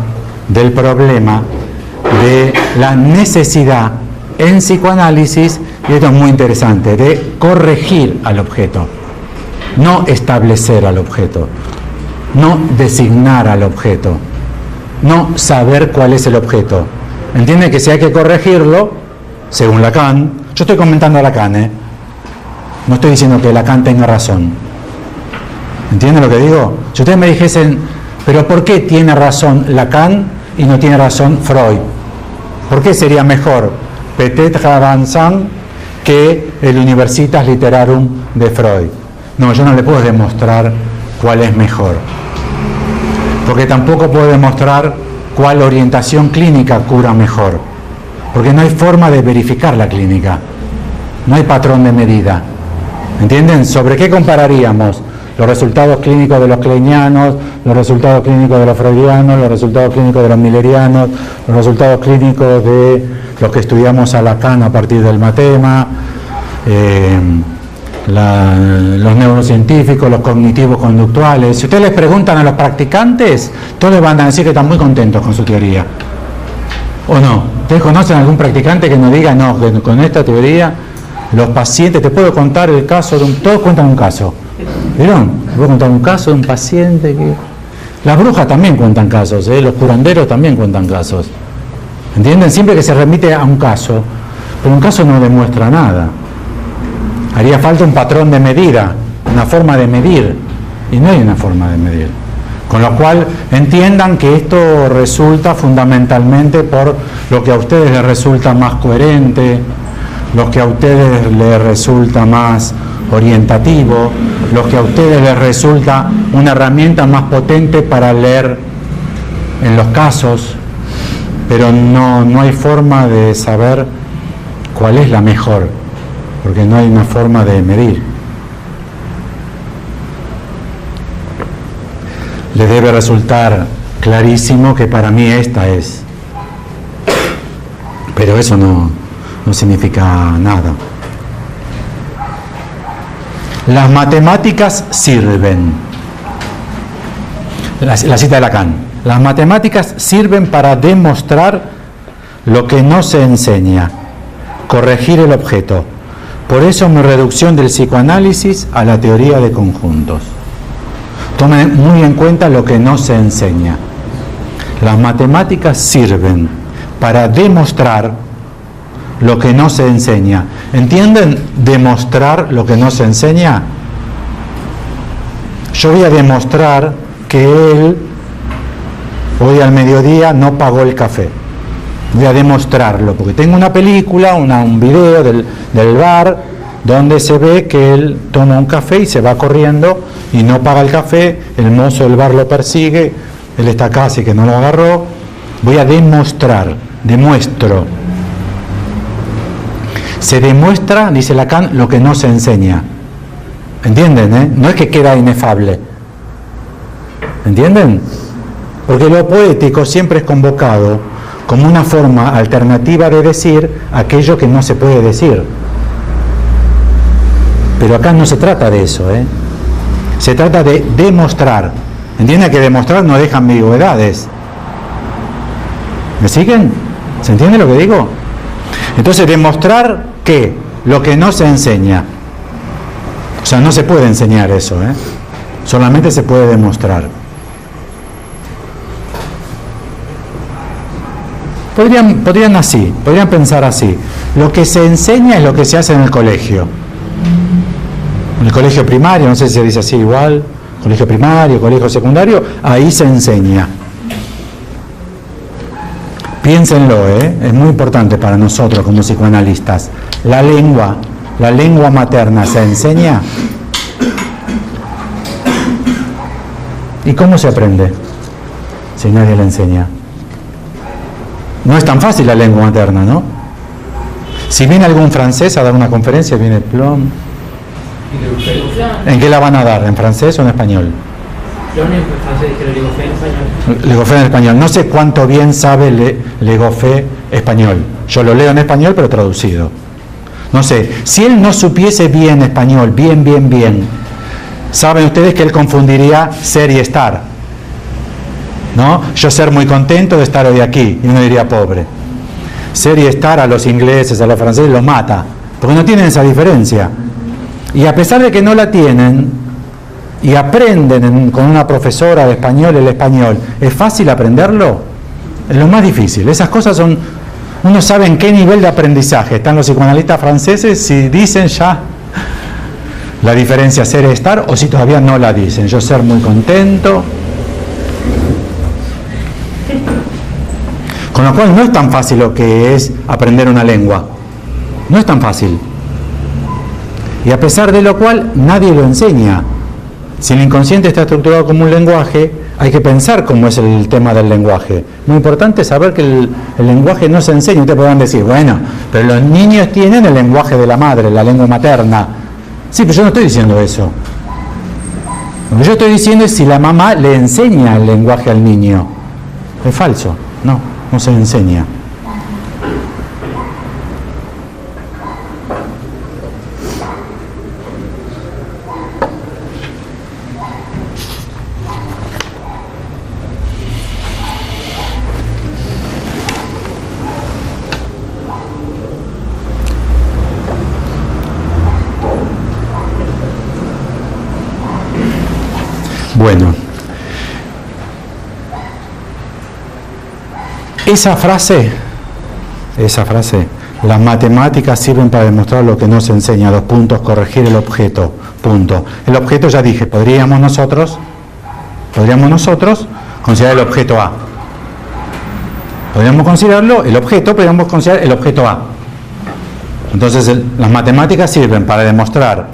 del problema de la necesidad en psicoanálisis, y esto es muy interesante, de corregir al objeto, no establecer al objeto, no designar al objeto, no saber cuál es el objeto. ¿Entienden que si hay que corregirlo, según Lacan, yo estoy comentando a Lacan, no estoy diciendo que Lacan tenga razón. ¿Entienden lo que digo? Si ustedes me dijesen, pero ¿por qué tiene razón Lacan y no tiene razón Freud? ¿Por qué sería mejor Peut-être Vincent que el Universitas Literarum de Freud? No, yo no le puedo demostrar cuál es mejor. Porque tampoco puedo demostrar cuál orientación clínica cura mejor. Porque no hay forma de verificar la clínica. No hay patrón de medida. ¿Entienden? ¿Sobre qué compararíamos los resultados clínicos de los kleinianos, los resultados clínicos de los freudianos, los resultados clínicos de los millerianos, los resultados clínicos de los que estudiamos a Lacan a partir del matema, los neurocientíficos, los cognitivos conductuales. Si ustedes les preguntan a los practicantes, todos les van a decir que están muy contentos con su teoría. ¿O no? ¿Ustedes conocen algún practicante que nos diga, no, que con esta teoría los pacientes, te puedo contar el caso de todos cuentan un caso? ¿Vieron? Te puedo contar un caso de un paciente que... Las brujas también cuentan casos, los curanderos también cuentan casos. ¿Entienden? Siempre que se remite a un caso, pero un caso no demuestra nada. Haría falta un patrón de medida, una forma de medir, y no hay una forma de medir. Con lo cual entiendan que esto resulta fundamentalmente por lo que a ustedes les resulta más coherente, lo que a ustedes les resulta más orientativo, lo que a ustedes les resulta una herramienta más potente para leer en los casos, pero no hay forma de saber cuál es la mejor, porque no hay una forma de medir. Les debe resultar clarísimo que para mí esta es, pero eso no significa nada. Las matemáticas sirven, la cita de Lacan, las matemáticas sirven para demostrar lo que no se enseña, corregir el objeto. Por eso mi reducción del psicoanálisis a la teoría de conjuntos. Tomen muy en cuenta lo que no se enseña. Las matemáticas sirven para demostrar lo que no se enseña. ¿Entienden? Demostrar lo que no se enseña. Yo voy a demostrar que él hoy al mediodía no pagó el café. Voy a demostrarlo, porque tengo una película, un video del bar, donde se ve que él toma un café y se va corriendo y no paga el café, el mozo del bar lo persigue, él está acá, así que no lo agarró. Voy a demostrar, demuestro. Se demuestra, dice Lacan, lo que no se enseña. ¿Entienden? No es que queda inefable. ¿Entienden? Porque lo poético siempre es convocado como una forma alternativa de decir aquello que no se puede decir. Pero acá no se trata de eso, Se trata de demostrar. ¿Entienden que demostrar no deja ambigüedades? ¿Me siguen? ¿Se entiende lo que digo? Entonces, demostrar que lo que no se enseña. O sea, no se puede enseñar eso, Solamente se puede demostrar. Podrían pensar así. Lo que se enseña es lo que se hace en el colegio. En el colegio primario, no sé si se dice así igual, colegio primario, colegio secundario, ahí se enseña. Piénsenlo, es muy importante para nosotros como psicoanalistas. La lengua materna se enseña. ¿Y cómo se aprende si nadie la enseña? No es tan fácil la lengua materna, ¿no? Si viene algún francés a dar una conferencia, viene Plom. ¿En qué la van a dar? ¿En francés o en español? Yo en francés, que le Legofé en español. Legofé en español. No sé cuánto bien sabe Legofé español. Yo lo leo en español, pero traducido. No sé. Si él no supiese bien español, bien, saben ustedes que él confundiría ser y estar. ¿No? Yo ser muy contento de estar hoy aquí, y uno diría pobre. Ser y estar a los ingleses, a los franceses, los mata, porque no tienen esa diferencia. Y a pesar de que no la tienen, y aprenden con una profesora de español el español, ¿es fácil aprenderlo? Es lo más difícil. Esas cosas son... Uno sabe en qué nivel de aprendizaje están los psicoanalistas franceses si dicen ya la diferencia ser y estar, o si todavía no la dicen. Yo ser muy contento. Con lo cual no es tan fácil lo que es aprender una lengua. No es tan fácil. Y a pesar de lo cual nadie lo enseña. Si el inconsciente está estructurado como un lenguaje, hay que pensar cómo es el tema del lenguaje. Muy importante saber que el lenguaje no se enseña. Ustedes podrán decir, bueno, pero los niños tienen el lenguaje de la madre, la lengua materna. Sí, pero yo no estoy diciendo eso. Lo que yo estoy diciendo es si la mamá le enseña el lenguaje al niño. Es falso, no se enseña. Bueno, esa frase, las matemáticas sirven para demostrar lo que no se enseña, 2 puntos, corregir el objeto, punto. El objeto ya dije, podríamos nosotros considerar el objeto A. Podríamos considerarlo, el objeto, podríamos considerar el objeto A. Entonces las matemáticas sirven para demostrar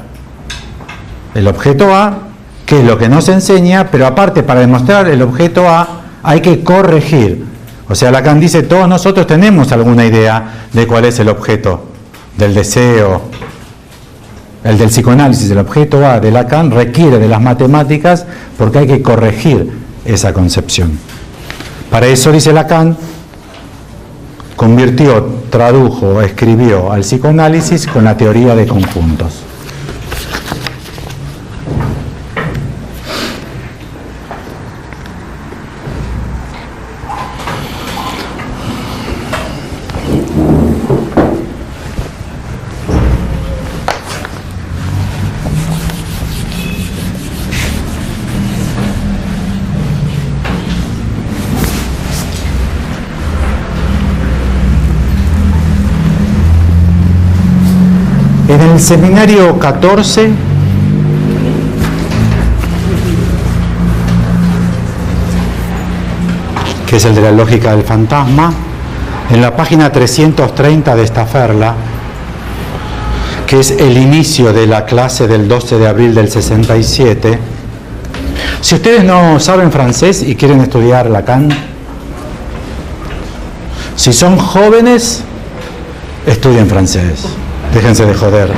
el objeto A, que es lo que no se enseña, pero aparte para demostrar el objeto A hay que corregir. O sea, Lacan dice, todos nosotros tenemos alguna idea de cuál es el objeto del deseo. El del psicoanálisis, el objeto A de Lacan requiere de las matemáticas porque hay que corregir esa concepción. Para eso, dice Lacan, tradujo, escribió al psicoanálisis con la teoría de conjuntos. En el seminario 14, que es el de la lógica del fantasma, en la página 330 de Staffordla, que es el inicio de la clase del 12 de abril del 67, si ustedes no saben francés y quieren estudiar Lacan, si son jóvenes, estudien francés. Déjense de joder,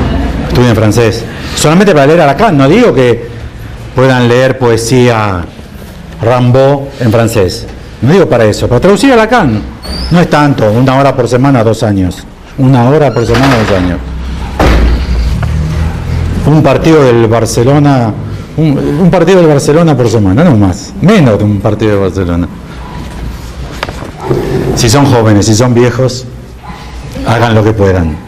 estudien francés. Solamente para leer a Lacan, no digo que puedan leer poesía Rimbaud en francés. No digo para eso, para traducir a Lacan. No es tanto, 1 hora por semana, 2 años. 1 hora por semana, 2 años. Un partido del Barcelona, un partido del Barcelona por semana, no más. Menos de un partido de Barcelona. Si son jóvenes, si son viejos, hagan lo que puedan.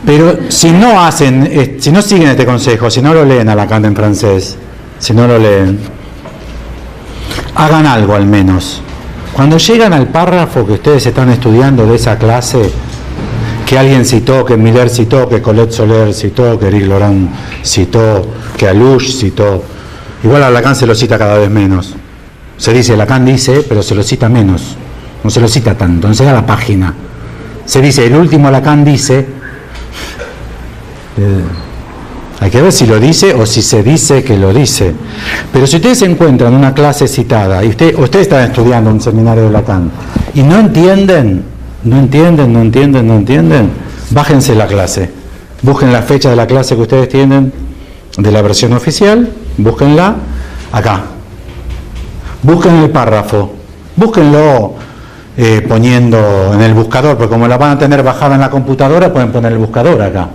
Pero si no siguen este consejo, si no lo leen a Lacan en francés, si no lo leen, hagan algo al menos. Cuando llegan al párrafo que ustedes están estudiando de esa clase, que alguien citó, que Miller citó, que Colette Soler citó, que Eric Laurent citó, que Alouche citó, igual a Lacan se lo cita cada vez menos. Se dice, Lacan dice, pero se lo cita menos, no se lo cita tanto, no se da la página. Se dice, el último Lacan dice. Hay que ver si lo dice o si se dice que lo dice. Pero si ustedes encuentran una clase citada y ustedes están estudiando un seminario de Lacan y no entienden, bájense la clase, busquen la fecha de la clase que ustedes tienen de la versión oficial, búsquenla acá, busquen el párrafo, búsquenlo poniendo en el buscador, porque como la van a tener bajada en la computadora pueden poner el buscador acá.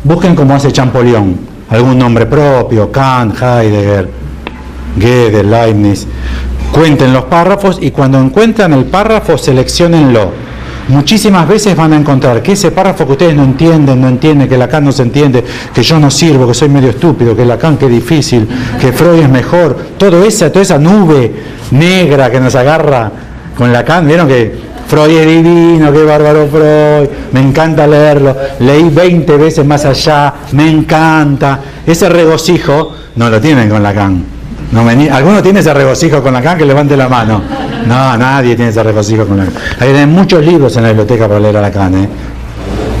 Busquen como hace Champollion, algún nombre propio, Kant, Heidegger, Gödel, Leibniz. Cuenten los párrafos y cuando encuentran el párrafo, selecciónenlo. Muchísimas veces van a encontrar que ese párrafo que ustedes no entienden, que Lacan no se entiende, que yo no sirvo, que soy medio estúpido, que Lacan que difícil, que Freud es mejor, toda esa nube negra que nos agarra con Lacan. ¿Vieron que Freud es divino, qué bárbaro Freud, me encanta leerlo, leí 20 veces más allá, me encanta? Ese regocijo no lo tienen con Lacan. ¿Alguno tiene ese regocijo con Lacan? Que levante la mano. No, nadie tiene ese regocijo con Lacan. Hay muchos libros en la biblioteca para leer a Lacan,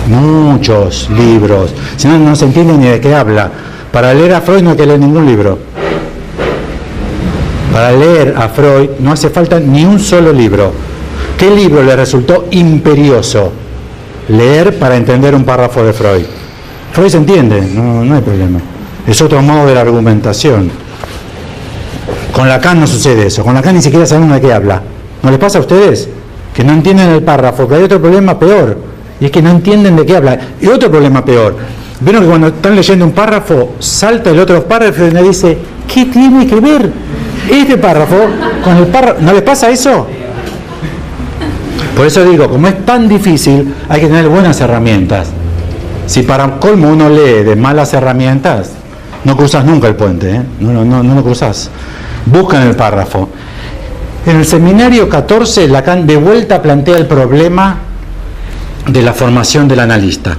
muchos libros. Si no, no se entiende ni de qué habla. Para leer a Freud no hay que leer ningún libro. Para leer a Freud no hace falta ni un solo libro. ¿Qué libro le resultó imperioso leer para entender un párrafo de Freud? Freud se entiende, no hay problema. Es otro modo de la argumentación. Con Lacan no sucede eso. Con Lacan ni siquiera saben de qué habla. ¿No les pasa a ustedes? Que no entienden el párrafo, que hay otro problema peor. Y es que no entienden de qué habla. Y otro problema peor. Vieron que cuando están leyendo un párrafo, salta el otro párrafo y le dice, ¿qué tiene que ver este párrafo con el párrafo? ¿No les pasa eso? Por eso digo, como es tan difícil, hay que tener buenas herramientas. Si para colmo uno lee de malas herramientas, no cruzas nunca el puente, ¿eh? No lo cruzas. Buscan el párrafo. En el seminario 14, Lacan de vuelta plantea el problema de la formación del analista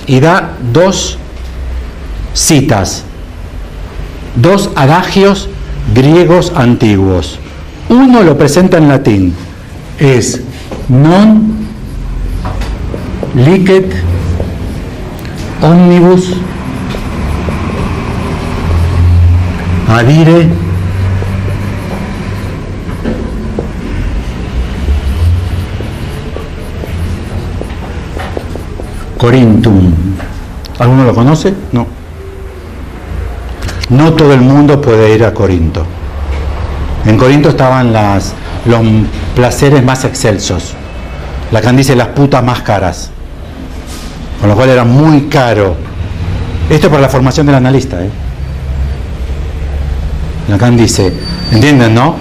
y da dos citas, dos adagios griegos antiguos. Uno lo presenta en latín, es non licet omnibus adire Corinthum. ¿Alguno lo conoce? No. No todo el mundo puede ir a Corinto. En Corinto estaban los placeres más excelsos. Lacan dice las putas más caras. Con lo cual era muy caro. Esto es para la formación del analista, ¿eh? Lacan dice, ¿entienden, no?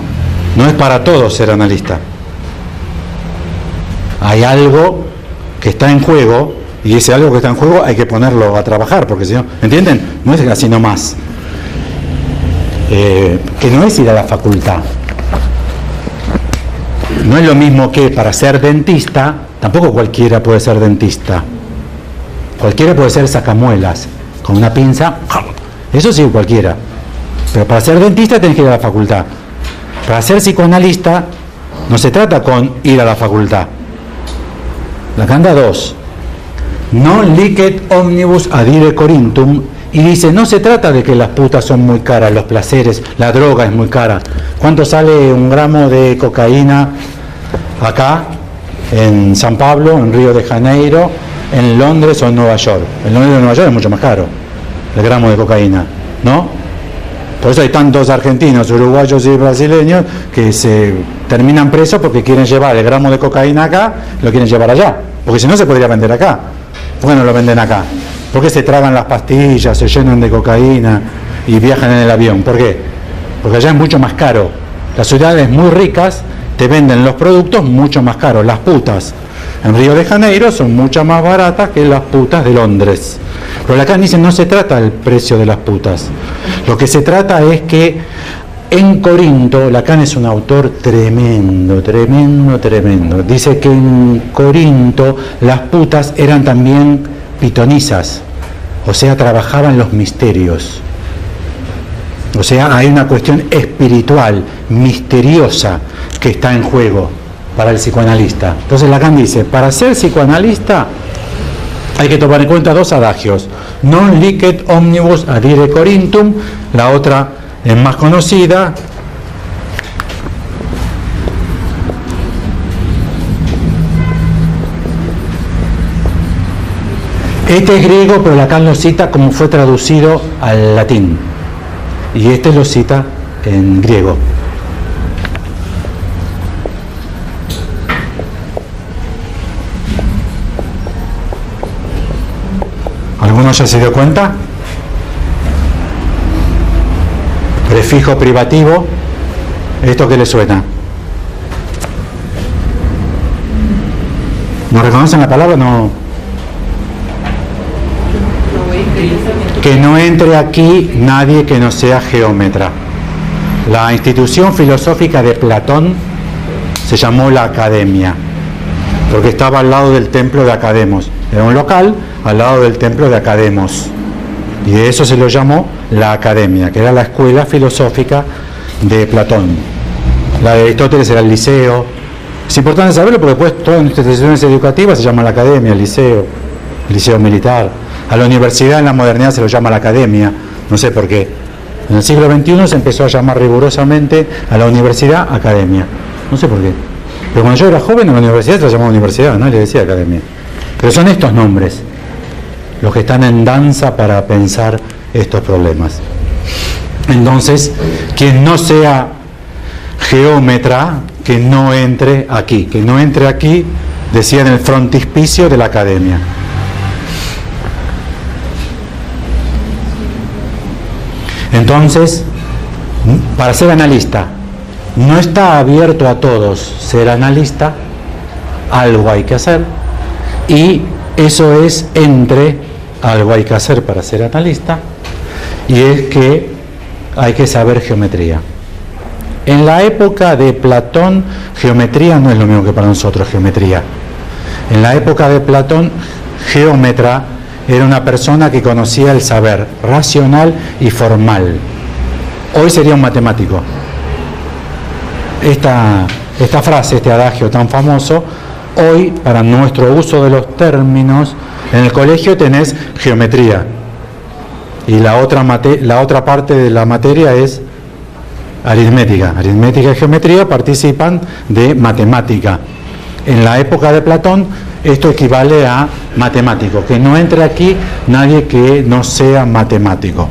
No es para todos ser analista. Hay algo que está en juego. Y ese algo que está en juego hay que ponerlo a trabajar, porque si no, ¿entienden? No es así nomás. Que no es ir a la facultad. No es lo mismo que para ser dentista, tampoco cualquiera puede ser dentista. Cualquiera puede ser sacamuelas, con una pinza, eso sí cualquiera. Pero para ser dentista tenés que ir a la facultad. Para ser psicoanalista no se trata con ir a la facultad. Lacan da dos. Non licet omnibus adire Corinthum, y dice, no se trata de que las putas son muy caras, los placeres, la droga es muy cara. ¿Cuánto sale un gramo de cocaína acá, en San Pablo, en Río de Janeiro, en Londres o en Nueva York? En Londres o en Nueva York es mucho más caro el gramo de cocaína, ¿no? Por eso hay tantos argentinos, uruguayos y brasileños que se terminan presos porque quieren llevar el gramo de cocaína acá, lo quieren llevar allá, porque si no se podría vender acá. ¿Por qué no lo venden acá? ¿Por qué se tragan las pastillas, se llenan de cocaína y viajan en el avión? ¿Por qué? Porque allá es mucho más caro. Las ciudades muy ricas te venden los productos mucho más caros. Las putas en Río de Janeiro son mucho más baratas que las putas de Londres. Pero Lacan dice, no se trata del precio de las putas. Lo que se trata es que en Corinto, Lacan es un autor tremendo. Dice que en Corinto las putas eran también pitonisas, o sea, trabajaban los misterios. O sea, hay una cuestión espiritual, misteriosa, que está en juego para el psicoanalista. Entonces Lacan dice, para ser psicoanalista hay que tomar en cuenta dos adagios. Non licet omnibus adire Corinthum, la otra es más conocida. Este es griego, pero Lacan lo cita como fue traducido al latín. Y este lo cita en griego. ¿Alguno ya se dio cuenta? Prefijo privativo, ¿esto qué le suena? ¿No reconocen la palabra? No. Que no entre aquí nadie que no sea geómetra. La institución filosófica de Platón se llamó la Academia, porque estaba al lado del templo de Academos. Era un local al lado del templo de Academos. Y de eso se lo llamó la Academia, que era la escuela filosófica de Platón. La de Aristóteles era el liceo. Es importante saberlo porque después todas las instituciones educativas se llaman la Academia, el liceo militar. A la universidad en la modernidad se lo llama la Academia, no sé por qué. En el siglo XXI se empezó a llamar rigurosamente a la universidad Academia. No sé por qué. Pero cuando yo era joven, a la universidad se la llamaba universidad, no le decía Academia. Pero son estos nombres los que están en danza para pensar estos problemas. Entonces, quien no sea geómetra que no entre aquí, decía en el frontispicio de la academia. Entonces, para ser analista, no está abierto a todos ser analista, algo hay que hacer, y eso es algo hay que hacer para ser analista, y es que hay que saber geometría. En la época de Platón, geometría no es lo mismo que para nosotros geometría. En la época de Platón, geómetra era una persona que conocía el saber racional y formal. Hoy sería un matemático. Esta frase, este adagio tan famoso, hoy, para nuestro uso de los términos, en el colegio tenés geometría. Y la otra parte de la materia es aritmética. Aritmética y geometría participan de matemática. En la época de Platón, esto equivale a matemático. Que no entre aquí nadie que no sea matemático.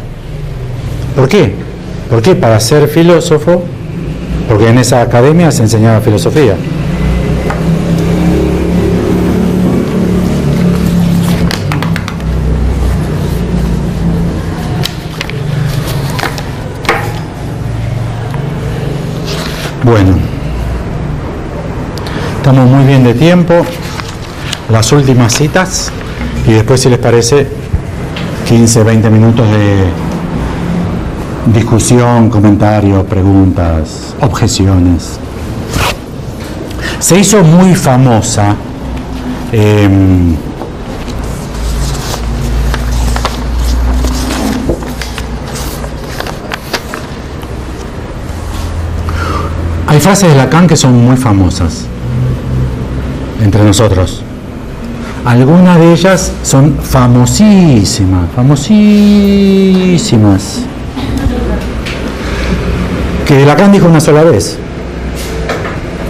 ¿Por qué? Porque para ser filósofo, porque en esa academia se enseñaba filosofía. Bueno, estamos muy bien de tiempo, las últimas citas y después, si les parece, 15-20 minutos de discusión, comentarios, preguntas, objeciones. Se hizo muy famosa hay frases de Lacan que son muy famosas entre nosotros. Algunas de ellas son famosísimas, que Lacan dijo una sola vez,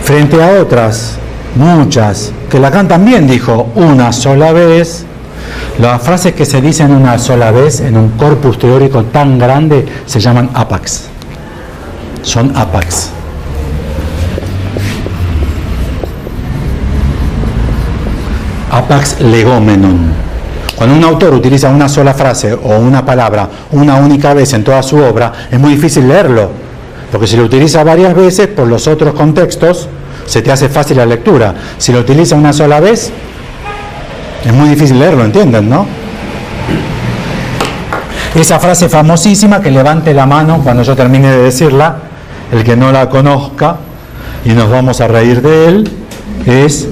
frente a otras, muchas, que Lacan también dijo una sola vez. Las frases que se dicen una sola vez en un corpus teórico tan grande se llaman apax. Son apax. Apax legomenon. Cuando un autor utiliza una sola frase o una palabra una única vez en toda su obra, es muy difícil leerlo, porque si lo utiliza varias veces por los otros contextos, se te hace fácil la lectura. Si lo utiliza una sola vez, es muy difícil leerlo, ¿entienden, no? Esa frase famosísima, que levante la mano cuando yo termine de decirla, el que no la conozca, y nos vamos a reír de él, es: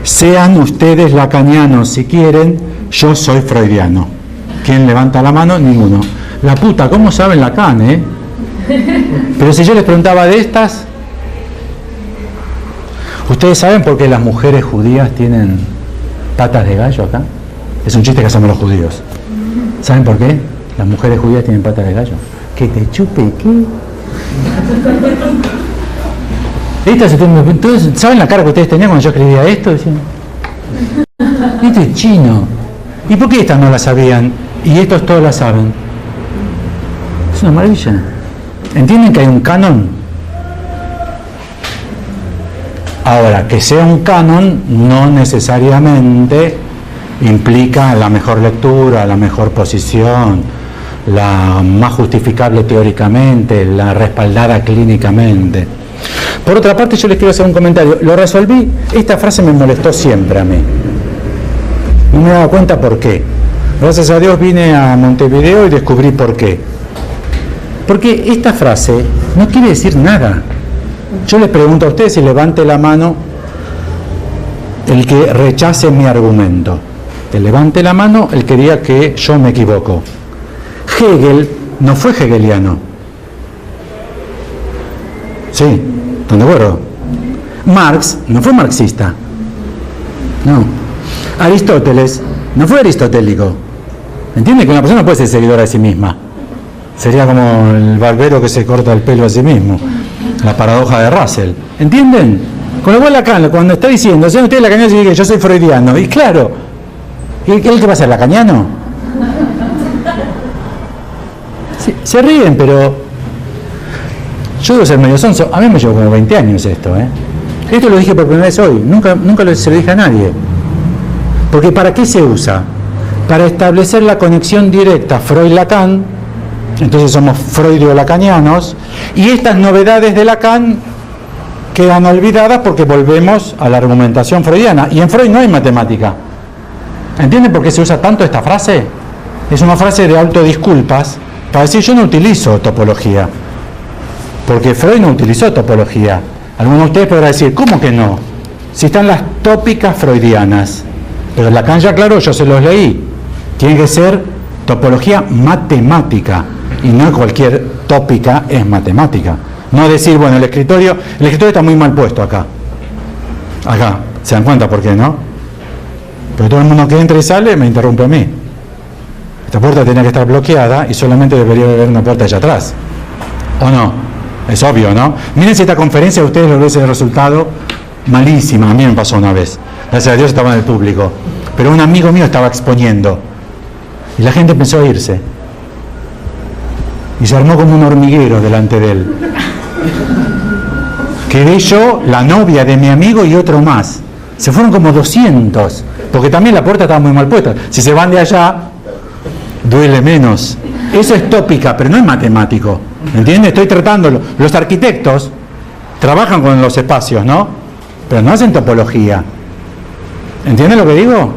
sean ustedes lacanianos si quieren, yo soy freudiano. ¿Quién levanta la mano? Ninguno. La puta, ¿cómo saben Lacan, eh? Pero si yo les preguntaba de estas, ¿ustedes saben por qué las mujeres judías tienen patas de gallo acá? Es un chiste que hacemos los judíos. ¿Saben por qué las mujeres judías tienen patas de gallo? Que te chupe, ¿qué? Entonces, ¿saben la cara que ustedes tenían cuando yo escribía esto? Decían, esto es chino. ¿Y por qué estas no la sabían? Y estos todos la saben. Es una maravilla. ¿Entienden que hay un canon? Ahora, que sea un canon no necesariamente implica la mejor lectura, la mejor posición, la más justificable teóricamente, la respaldada clínicamente. Por otra parte, yo les quiero hacer un comentario. Lo resolví, esta frase me molestó siempre a mí. No me he dado cuenta por qué. Gracias a Dios vine a Montevideo y descubrí por qué. Porque esta frase no quiere decir nada. Yo les pregunto a ustedes, si levante la mano el que rechace mi argumento. Que levante la mano el que diga que yo me equivoco. Hegel no fue hegeliano. Sí, ¿están de acuerdo? Marx no fue marxista. No. Aristóteles no fue aristotélico. ¿Entiende que una persona no puede ser seguidora de sí misma? Sería como el barbero que se corta el pelo a sí mismo. La paradoja de Russell. ¿Entienden? Con lo cual Lacan, cuando está diciendo, sean ustedes lacanianos y que yo soy freudiano, y claro, ¿él qué va a ser, lacaniano? Se ríen, pero Yo debo ser medio sonso, a mí me llevo como 20 años esto, ¿eh? Esto lo dije por primera vez hoy, nunca se lo dije a nadie. Porque ¿para qué se usa? Para establecer la conexión directa Freud-Lacan, entonces somos freudio-lacanianos, y estas novedades de Lacan quedan olvidadas porque volvemos a la argumentación freudiana. Y en Freud no hay matemática. ¿Entienden por qué se usa tanto esta frase? Es una frase de autodisculpas para decir yo no utilizo topología. Porque Freud no utilizó topología. Alguno de ustedes podrá decir, ¿cómo que no? Si están las tópicas freudianas. Pero Lacan ya aclaró, yo se los leí. Tiene que ser topología matemática. Y no cualquier tópica es matemática. No decir, bueno, el escritorio está muy mal puesto acá. Acá. ¿Se dan cuenta por qué, no? Pero todo el mundo que entra y sale me interrumpe a mí. Esta puerta tenía que estar bloqueada y solamente debería haber una puerta allá atrás. ¿O no? Es obvio, ¿no? Miren si esta conferencia a ustedes les hubiese resultado malísima. A mí me pasó una vez. Gracias a Dios estaba en el público. Pero un amigo mío estaba exponiendo. Y la gente empezó a irse. Y se armó como un hormiguero delante de él. Quedé yo, la novia de mi amigo y otro más. Se fueron como 200. Porque también la puerta estaba muy mal puesta. Si se van de allá, duele menos. Eso es tópica, pero no es matemático. ¿Entiendes? Estoy tratándolo. Los arquitectos trabajan con los espacios, ¿no? Pero no hacen topología. ¿Entienden lo que digo?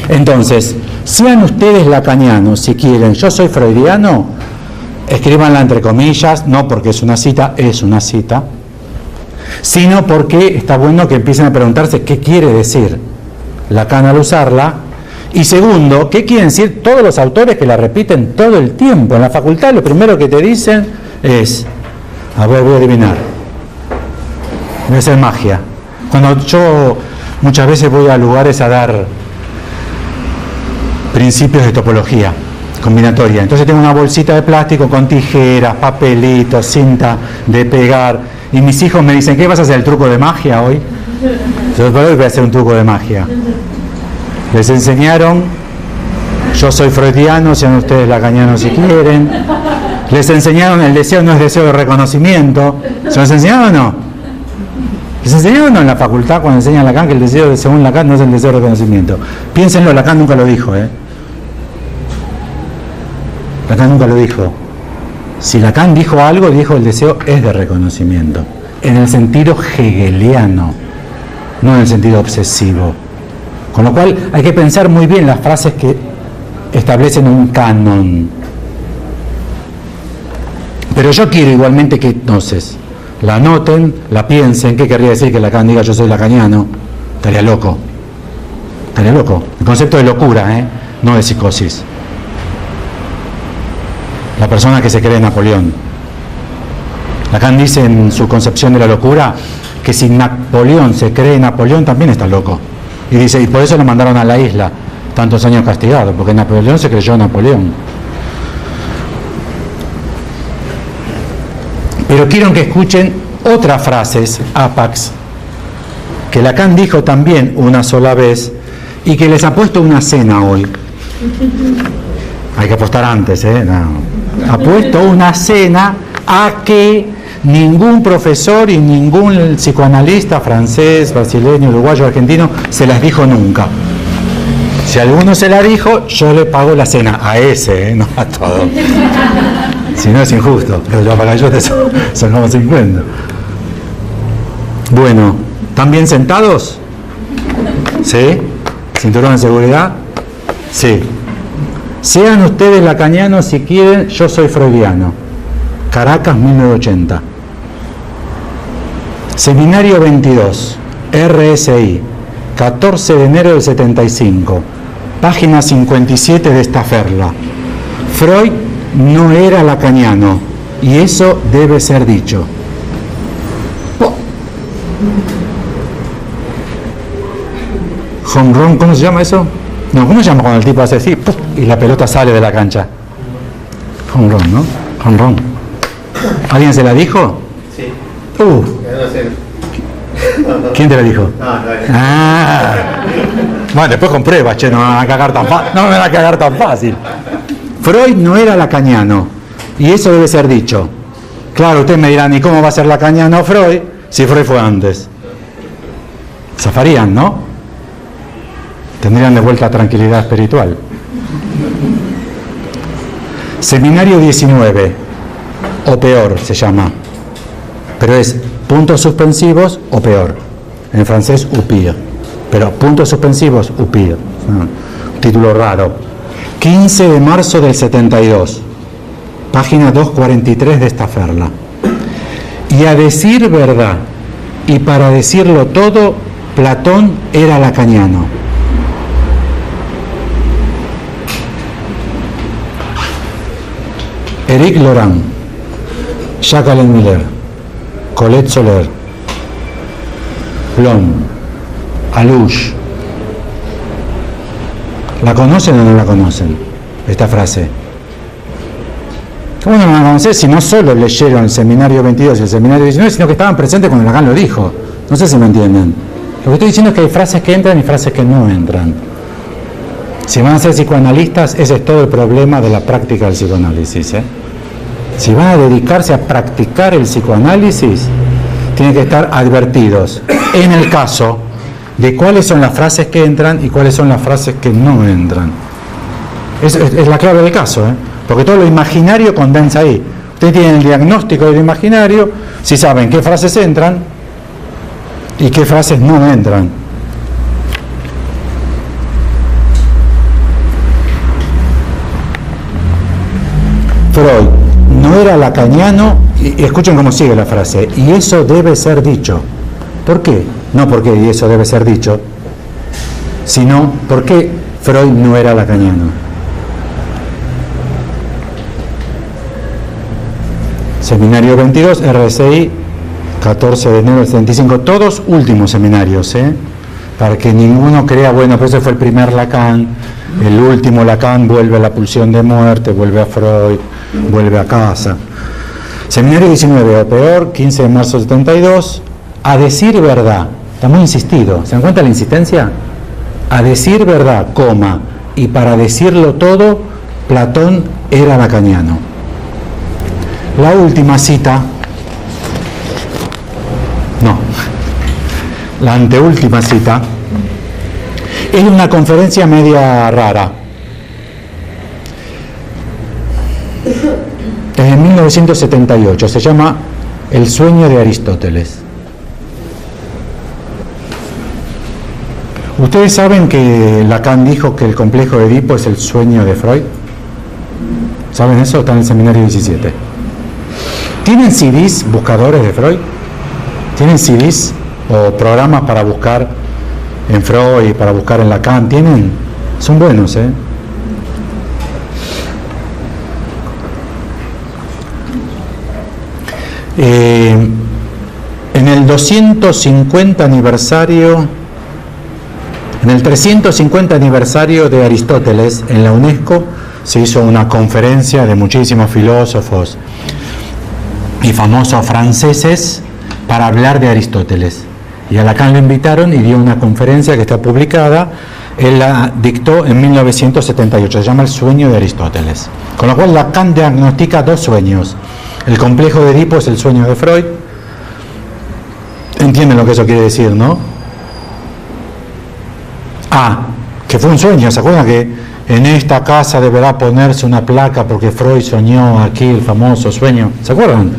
Entonces, sean ustedes lacanianos, si quieren. Yo soy freudiano, escríbanla entre comillas, no porque es una cita, sino porque está bueno que empiecen a preguntarse qué quiere decir Lacan al usarla. Y segundo, ¿qué quieren decir todos los autores que la repiten todo el tiempo? En la facultad lo primero que te dicen es, a ver, voy a adivinar, debe ser magia. Cuando yo muchas veces voy a lugares a dar principios de topología combinatoria, entonces tengo una bolsita de plástico con tijeras, papelitos, cinta de pegar, y mis hijos me dicen, ¿qué vas a hacer, el truco de magia hoy? Yo voy a hacer un truco de magia. Les enseñaron, yo soy freudiano, sean ustedes lacanianos si quieren. Les enseñaron, el deseo no es deseo de reconocimiento. ¿Se los enseñaron o no? ¿Les enseñaron o no en la facultad cuando enseñan Lacan que el deseo, según Lacan, no es el deseo de reconocimiento? Piénsenlo, Lacan nunca lo dijo, ¿eh? Lacan nunca lo dijo. Si Lacan dijo algo, dijo el deseo es de reconocimiento. En el sentido hegeliano, no en el sentido obsesivo. Con lo cual hay que pensar muy bien las frases que establecen un canon. Pero yo quiero igualmente que entonces la anoten, la piensen. ¿Qué querría decir que Lacan diga yo soy lacaniano? Estaría loco. Estaría loco. El concepto de locura, no de psicosis. La persona que se cree Napoleón. Lacan dice en su concepción de la locura que si Napoleón se cree Napoleón también está loco. Y dice, y por eso lo mandaron a la isla, tantos años castigado, porque Napoleón se creyó Napoleón. Pero quiero que escuchen otras frases, apax, que Lacan dijo también una sola vez, y que les ha puesto una cena hoy. Hay que apostar antes, No. Ha puesto una cena a que ningún profesor y ningún psicoanalista francés, brasileño, uruguayo, argentino se las dijo nunca. Si alguno se la dijo, yo le pago la cena a ese, no a todos. Si no es injusto, pero yo para ellos son como 50. Bueno, ¿están bien sentados? ¿Sí? ¿Cinturón de seguridad? Sí. Sean ustedes lacanianos si quieren, yo soy freudiano. Caracas, 1980. Seminario 22, RSI, 14 de enero del 75, página 57 de esta ferla. Freud no era lacaniano, y eso debe ser dicho. Home run, ¿cómo se llama eso? No, ¿cómo se llama cuando el tipo hace así y la pelota sale de la cancha? Home run, ¿no? Home run. ¿Alguien se la dijo? Sí. ¿Quién te la dijo? No. Bueno, después comprueba, che, no me van a cagar tan fácil. No me van a cagar tan fácil. Freud no era lacaniano, y eso debe ser dicho. Claro, ustedes me dirán, ¿y cómo va a ser lacaniano Freud si Freud fue antes? Zafarían, ¿no? Tendrían de vuelta tranquilidad espiritual. Seminario 19, o peor se llama, pero es puntos suspensivos o peor. En francés, ou pire. Pero puntos suspensivos, ou pire. Un título raro. 15 de marzo del 72, página 243 de esta ferla. Y a decir verdad, y para decirlo todo, Platón era lacaniano. Éric Laurent, Jacques-Alain Miller, Colette Soler, Blom, Alouche. ¿La conocen o no la conocen? Esta frase. ¿Cómo no la van a conocer si no solo leyeron el seminario 22 y el seminario 19, sino que estaban presentes cuando Lacan lo dijo? No sé si me entienden. Lo que estoy diciendo es que hay frases que entran y frases que no entran. Si van a ser psicoanalistas, ese es todo el problema de la práctica del psicoanálisis, ¿eh? Si van a dedicarse a practicar el psicoanálisis, tienen que estar advertidos en el caso de cuáles son las frases que entran y cuáles son las frases que no entran. Es la clave del caso, ¿eh? Porque todo lo imaginario condensa ahí. Ustedes tienen el diagnóstico del imaginario, si saben qué frases entran y qué frases no entran. Freud no era lacaniano, y escuchen cómo sigue la frase, y eso debe ser dicho. ¿Por qué? No porque y eso debe ser dicho, sino porque Freud no era lacaniano. Seminario 22, RCI, 14 de enero del 75, todos últimos seminarios, para que ninguno crea, bueno, pues ese fue el primer Lacan, el último Lacan vuelve a la pulsión de muerte, vuelve a Freud, vuelve a casa. Seminario 19, o peor, 15 de marzo del 72, a decir verdad, está muy insistido, ¿se dan cuenta la insistencia? A decir verdad, coma, y para decirlo todo, Platón era lacaniano. La última cita, no, la anteúltima cita, es una conferencia media rara. Es en 1978, se llama El sueño de Aristóteles. ¿Ustedes saben que Lacan dijo que el complejo de Edipo es el sueño de Freud? ¿Saben eso? Está en el seminario 17. ¿Tienen CDs buscadores de Freud? ¿Tienen CDs o programas para buscar en Freud y para buscar en Lacan? ¿Tienen? Son buenos, ¿eh? En el 250 aniversario, en el 350 aniversario de Aristóteles, en la UNESCO, se hizo una conferencia de muchísimos filósofos y famosos franceses para hablar de Aristóteles. Y a Lacan lo invitaron y dio una conferencia que está publicada. Él la dictó en 1978, se llama El sueño de Aristóteles. Con lo cual Lacan diagnostica dos sueños. El complejo de Edipo es el sueño de Freud. ¿Entienden lo que eso quiere decir, no? Que fue un sueño. ¿Se acuerdan que en esta casa deberá ponerse una placa porque Freud soñó aquí el famoso sueño? ¿Se acuerdan?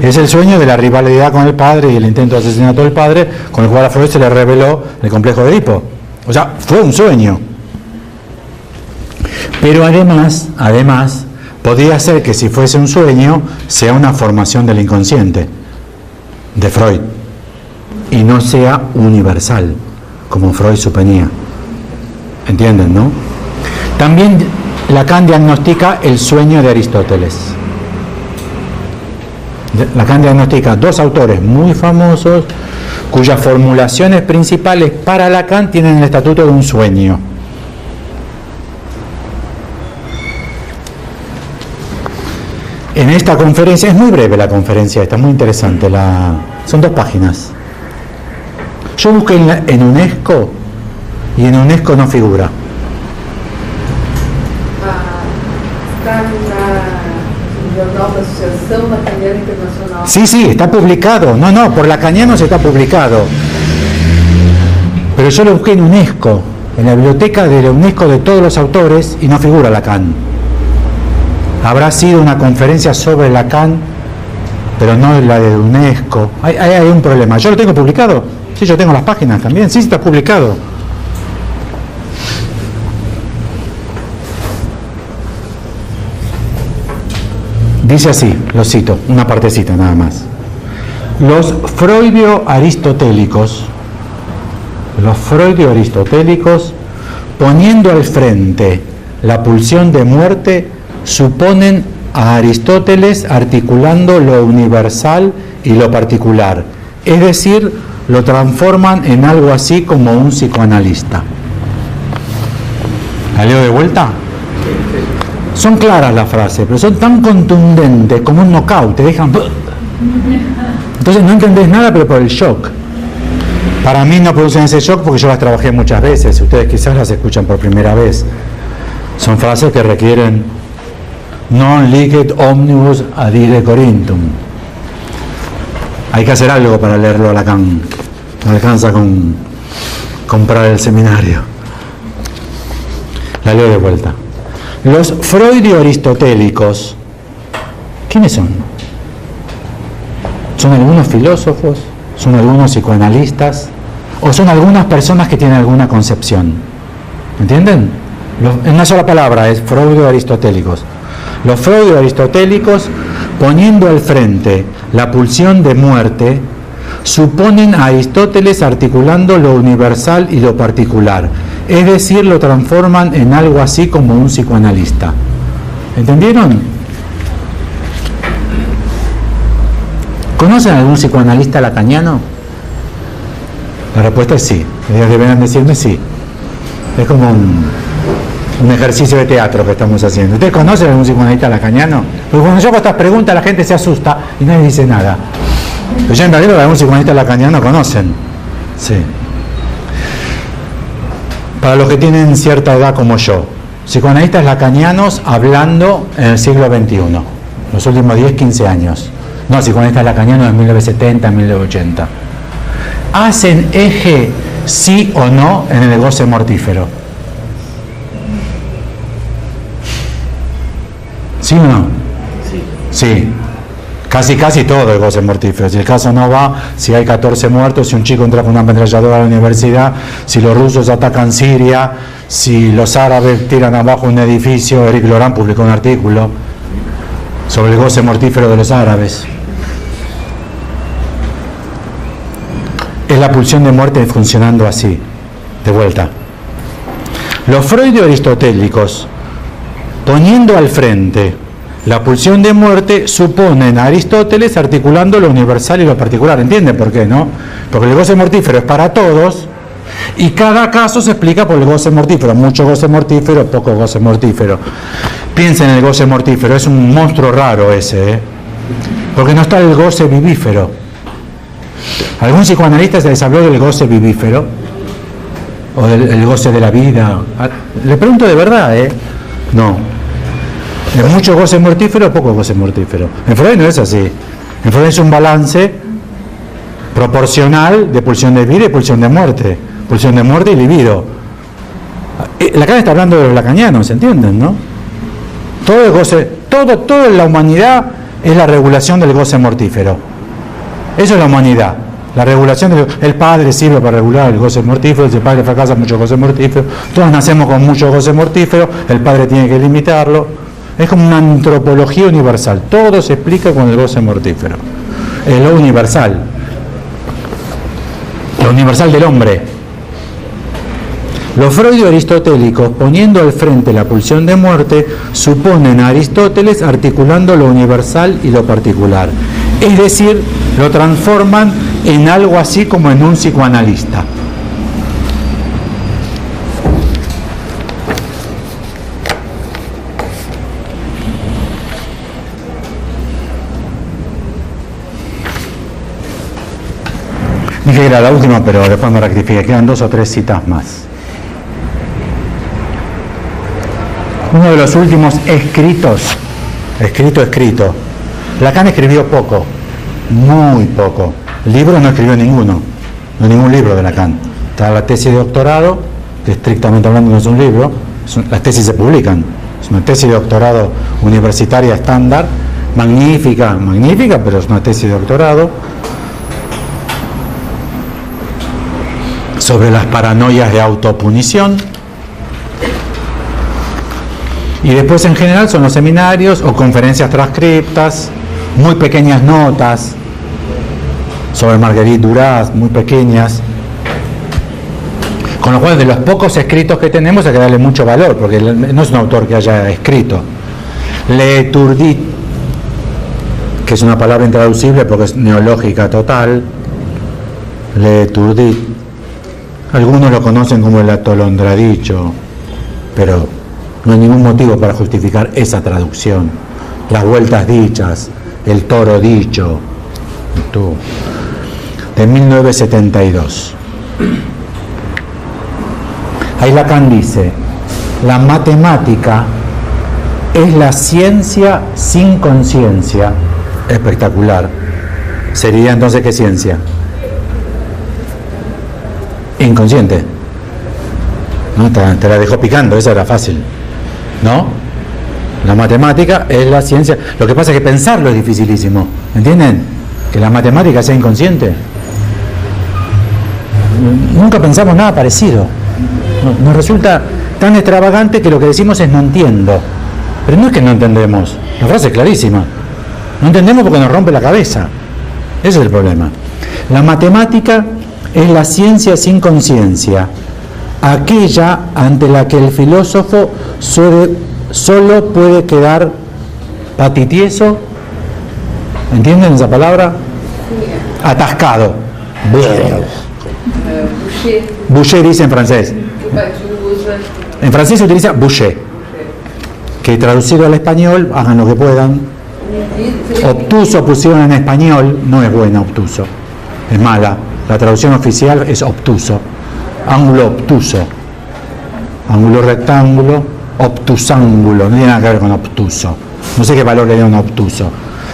Es el sueño de la rivalidad con el padre y el intento de asesinato del padre, con el cual a Freud se le reveló el complejo de Edipo. O sea, fue un sueño. Pero además, podía ser que si fuese un sueño, sea una formación del inconsciente de Freud y no sea universal, como Freud suponía. ¿Entienden, no? También Lacan diagnostica el sueño de Aristóteles. Lacan diagnostica dos autores muy famosos cuyas formulaciones principales para Lacan tienen el estatuto de un sueño. En esta conferencia, es muy breve la conferencia, está muy interesante, son 2 páginas. Yo busqué en UNESCO y en UNESCO no figura. Está en Jornal da Associação Lacaniana Internacional. Sí, sí, está publicado. No, por Lacanianos está publicado. Pero yo lo busqué en UNESCO, en la biblioteca de la UNESCO de todos los autores, y no figura Lacan. Habrá sido una conferencia sobre Lacan, pero no la de UNESCO. Hay un problema. ¿Yo lo tengo publicado? Sí, yo tengo las páginas también. Sí, está publicado. Dice así, lo cito, una partecita nada más. Los freudio-aristotélicos, poniendo al frente la pulsión de muerte, suponen a Aristóteles articulando lo universal y lo particular, es decir, lo transforman en algo así como un psicoanalista. ¿La leo de vuelta? Son claras las frases, pero son tan contundentes como un knockout, te dejan... Entonces no entendés nada, pero por el shock. Para mí no producen ese shock porque yo las trabajé muchas veces, ustedes quizás las escuchan por primera vez. Son frases que requieren non licet omnibus adire Corinthum. Hay que hacer algo para leerlo a Lacan. No alcanza con comprar el seminario. La leo de vuelta. Los freudio-aristotélicos, ¿quiénes son? ¿Son algunos filósofos? ¿Son algunos psicoanalistas? ¿O son algunas personas que tienen alguna concepción? ¿Entienden? En una sola palabra es freudio-aristotélicos. Los freudio-aristotélicos, poniendo al frente la pulsión de muerte, suponen a Aristóteles articulando lo universal y lo particular, es decir, lo transforman en algo así como un psicoanalista. ¿Entendieron? ¿Conocen algún psicoanalista lacaniano? La respuesta es sí. Ellos deberían decirme sí. Es como un ejercicio de teatro que estamos haciendo. ¿Ustedes conocen algún psicoanalista lacaniano? Porque cuando yo hago estas preguntas la gente se asusta y nadie dice nada. Pero ya en realidad algún psicoanalista lacaniano conocen. Sí. Para los que tienen cierta edad como yo, psicoanalistas lacanianos hablando en el siglo XXI, los últimos 10, 15 años. No, psicoanalistas lacanianos de 1970, 1980. ¿Hacen eje sí o no en el goce mortífero? ¿Sí o no? Sí. Casi todo el goce mortífero. Si el caso no va, si hay 14 muertos, si un chico entra con una ametralladora a la universidad, si los rusos atacan Siria, si los árabes tiran abajo un edificio. Eric Laurent publicó un artículo sobre el goce mortífero de los árabes. Es la pulsión de muerte funcionando así, de vuelta. Los freudio-aristotélicos, poniendo al frente la pulsión de muerte, suponen a Aristóteles articulando lo universal y lo particular. ¿Entienden por qué, no? Porque el goce mortífero es para todos y cada caso se explica por el goce mortífero. Mucho goce mortífero, poco goce mortífero. Piensen en el goce mortífero, es un monstruo raro ese, porque no está el goce vivífero. ¿Algún psicoanalista se les habló del goce vivífero? ¿O del goce de la vida? Le pregunto de verdad, No. ¿Es mucho goce mortífero o poco goce mortífero? En Freud no es así. En Freud es un balance proporcional de pulsión de vida y pulsión de muerte. Pulsión de muerte y libido. Lacan está hablando de los lacanianos, ¿entienden, no? Todo el goce, todo en la humanidad es la regulación del goce mortífero. Eso es la humanidad. La regulación el padre sirve para regular el goce mortífero. Si el padre fracasa, mucho goce mortífero. Todos nacemos con mucho goce mortífero. El padre tiene que limitarlo. Es como una antropología universal. Todo se explica con el goce mortífero. Es lo universal. Lo universal del hombre. Los freudio-aristotélicos, poniendo al frente la pulsión de muerte, suponen a Aristóteles articulando lo universal y lo particular. Es decir, lo transforman en algo así como en un psicoanalista. Dije que era la última, pero después me rectifiqué. Quedan 2 o 3 citas más. Uno de los últimos escritos Escrito. Lacan escribió poco, muy poco. Libros no escribió ninguno, no hay ningún libro de Lacan. Está la tesis de doctorado, que estrictamente hablando no es un libro, las tesis se publican. Es una tesis de doctorado universitaria estándar, magnífica, pero es una tesis de doctorado sobre las paranoias de autopunición. Y después en general son los seminarios o conferencias transcriptas, muy pequeñas notas sobre Marguerite Duras, muy pequeñas. Con lo cual, de los pocos escritos que tenemos hay que darle mucho valor, porque no es un autor que haya escrito. L'Étourdi, que es una palabra intraducible porque es neológica total. L'Étourdi. Algunos lo conocen como el atolondradicho, pero no hay ningún motivo para justificar esa traducción. Las vueltas dichas, el toro dicho. De 1972. Ahí Lacan dice: la matemática es la ciencia sin conciencia. Espectacular. ¿Sería entonces qué ciencia? Inconsciente. ¿No? Te la dejó picando, esa era fácil. ¿No? La matemática es la ciencia. Lo que pasa es que pensarlo es dificilísimo. ¿Entienden? Que la matemática sea inconsciente. Nunca pensamos nada parecido. Nos resulta tan extravagante que lo que decimos es no entiendo. Pero no es que no entendemos. La frase es clarísima. No entendemos porque nos rompe la cabeza. Ese es el problema. La matemática es la ciencia sin conciencia, aquella ante la que el filósofo solo puede quedar patitieso. ¿Entienden esa palabra? Atascado. Boucher dice en francés. En francés se utiliza boucher, que traducido al español, hagan lo que puedan. Obtuso pusieron en español, no es buena obtuso, es mala. La traducción oficial es obtuso. Ángulo obtuso. Ángulo rectángulo, obtusángulo. No tiene nada que ver con obtuso. No sé qué valor le da un obtuso.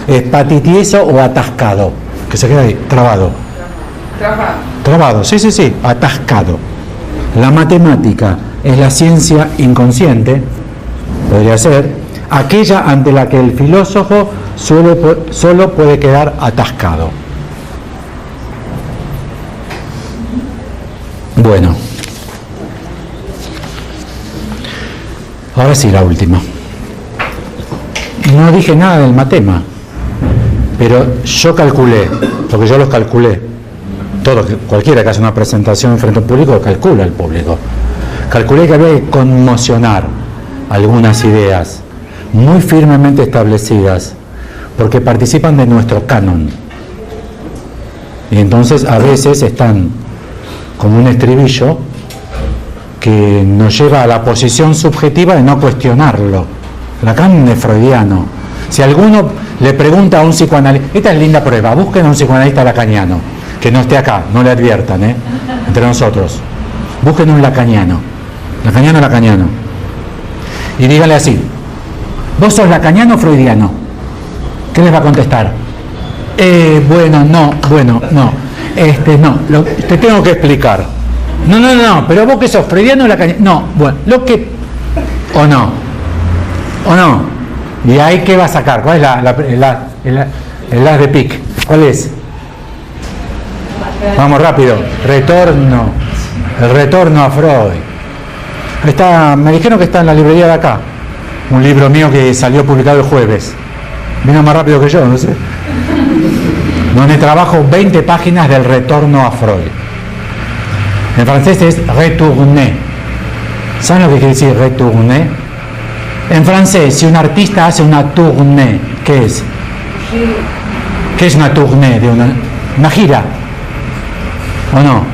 Es patitieso o atascado. Que se queda ahí, trabado. Trabado, sí, atascado. La matemática es la ciencia inconsciente, podría ser, aquella ante la que el filósofo solo puede quedar atascado. Bueno, ahora sí la última. No dije nada del matema, pero yo calculé, porque yo los calculé. Cualquiera que hace una presentación frente a un público calcula el público. Calculé que había que conmocionar algunas ideas muy firmemente establecidas, porque participan de nuestro canon. Y entonces a veces están como un estribillo que nos lleva a la posición subjetiva de no cuestionarlo. Lacan es freudiano. Si alguno le pregunta a un psicoanalista, esta es linda prueba, busquen a un psicoanalista lacaniano, que no esté acá, no le adviertan, entre nosotros. Busquen un lacaniano, lacaniano. Y díganle así: ¿vos sos lacaniano o freudiano? ¿Qué les va a contestar? No. No, te tengo que explicar. No, pero vos que sos freudiano o lacaniano. No, bueno, lo que... ¿O no? ¿Y ahí qué va a sacar? ¿Cuál es el as de pic? ¿Cuál es? Vamos rápido. El retorno a Freud. Me dijeron que está en la librería de acá. Un libro mío que salió publicado el jueves. Vino más rápido que yo, no sé. Donde trabajo 20 páginas del retorno a Freud. En francés es retourner. ¿Saben lo que quiere decir retourner? En francés, si un artista hace una tournée, ¿qué es? ¿Qué es una tournée? Una gira. ¿O no?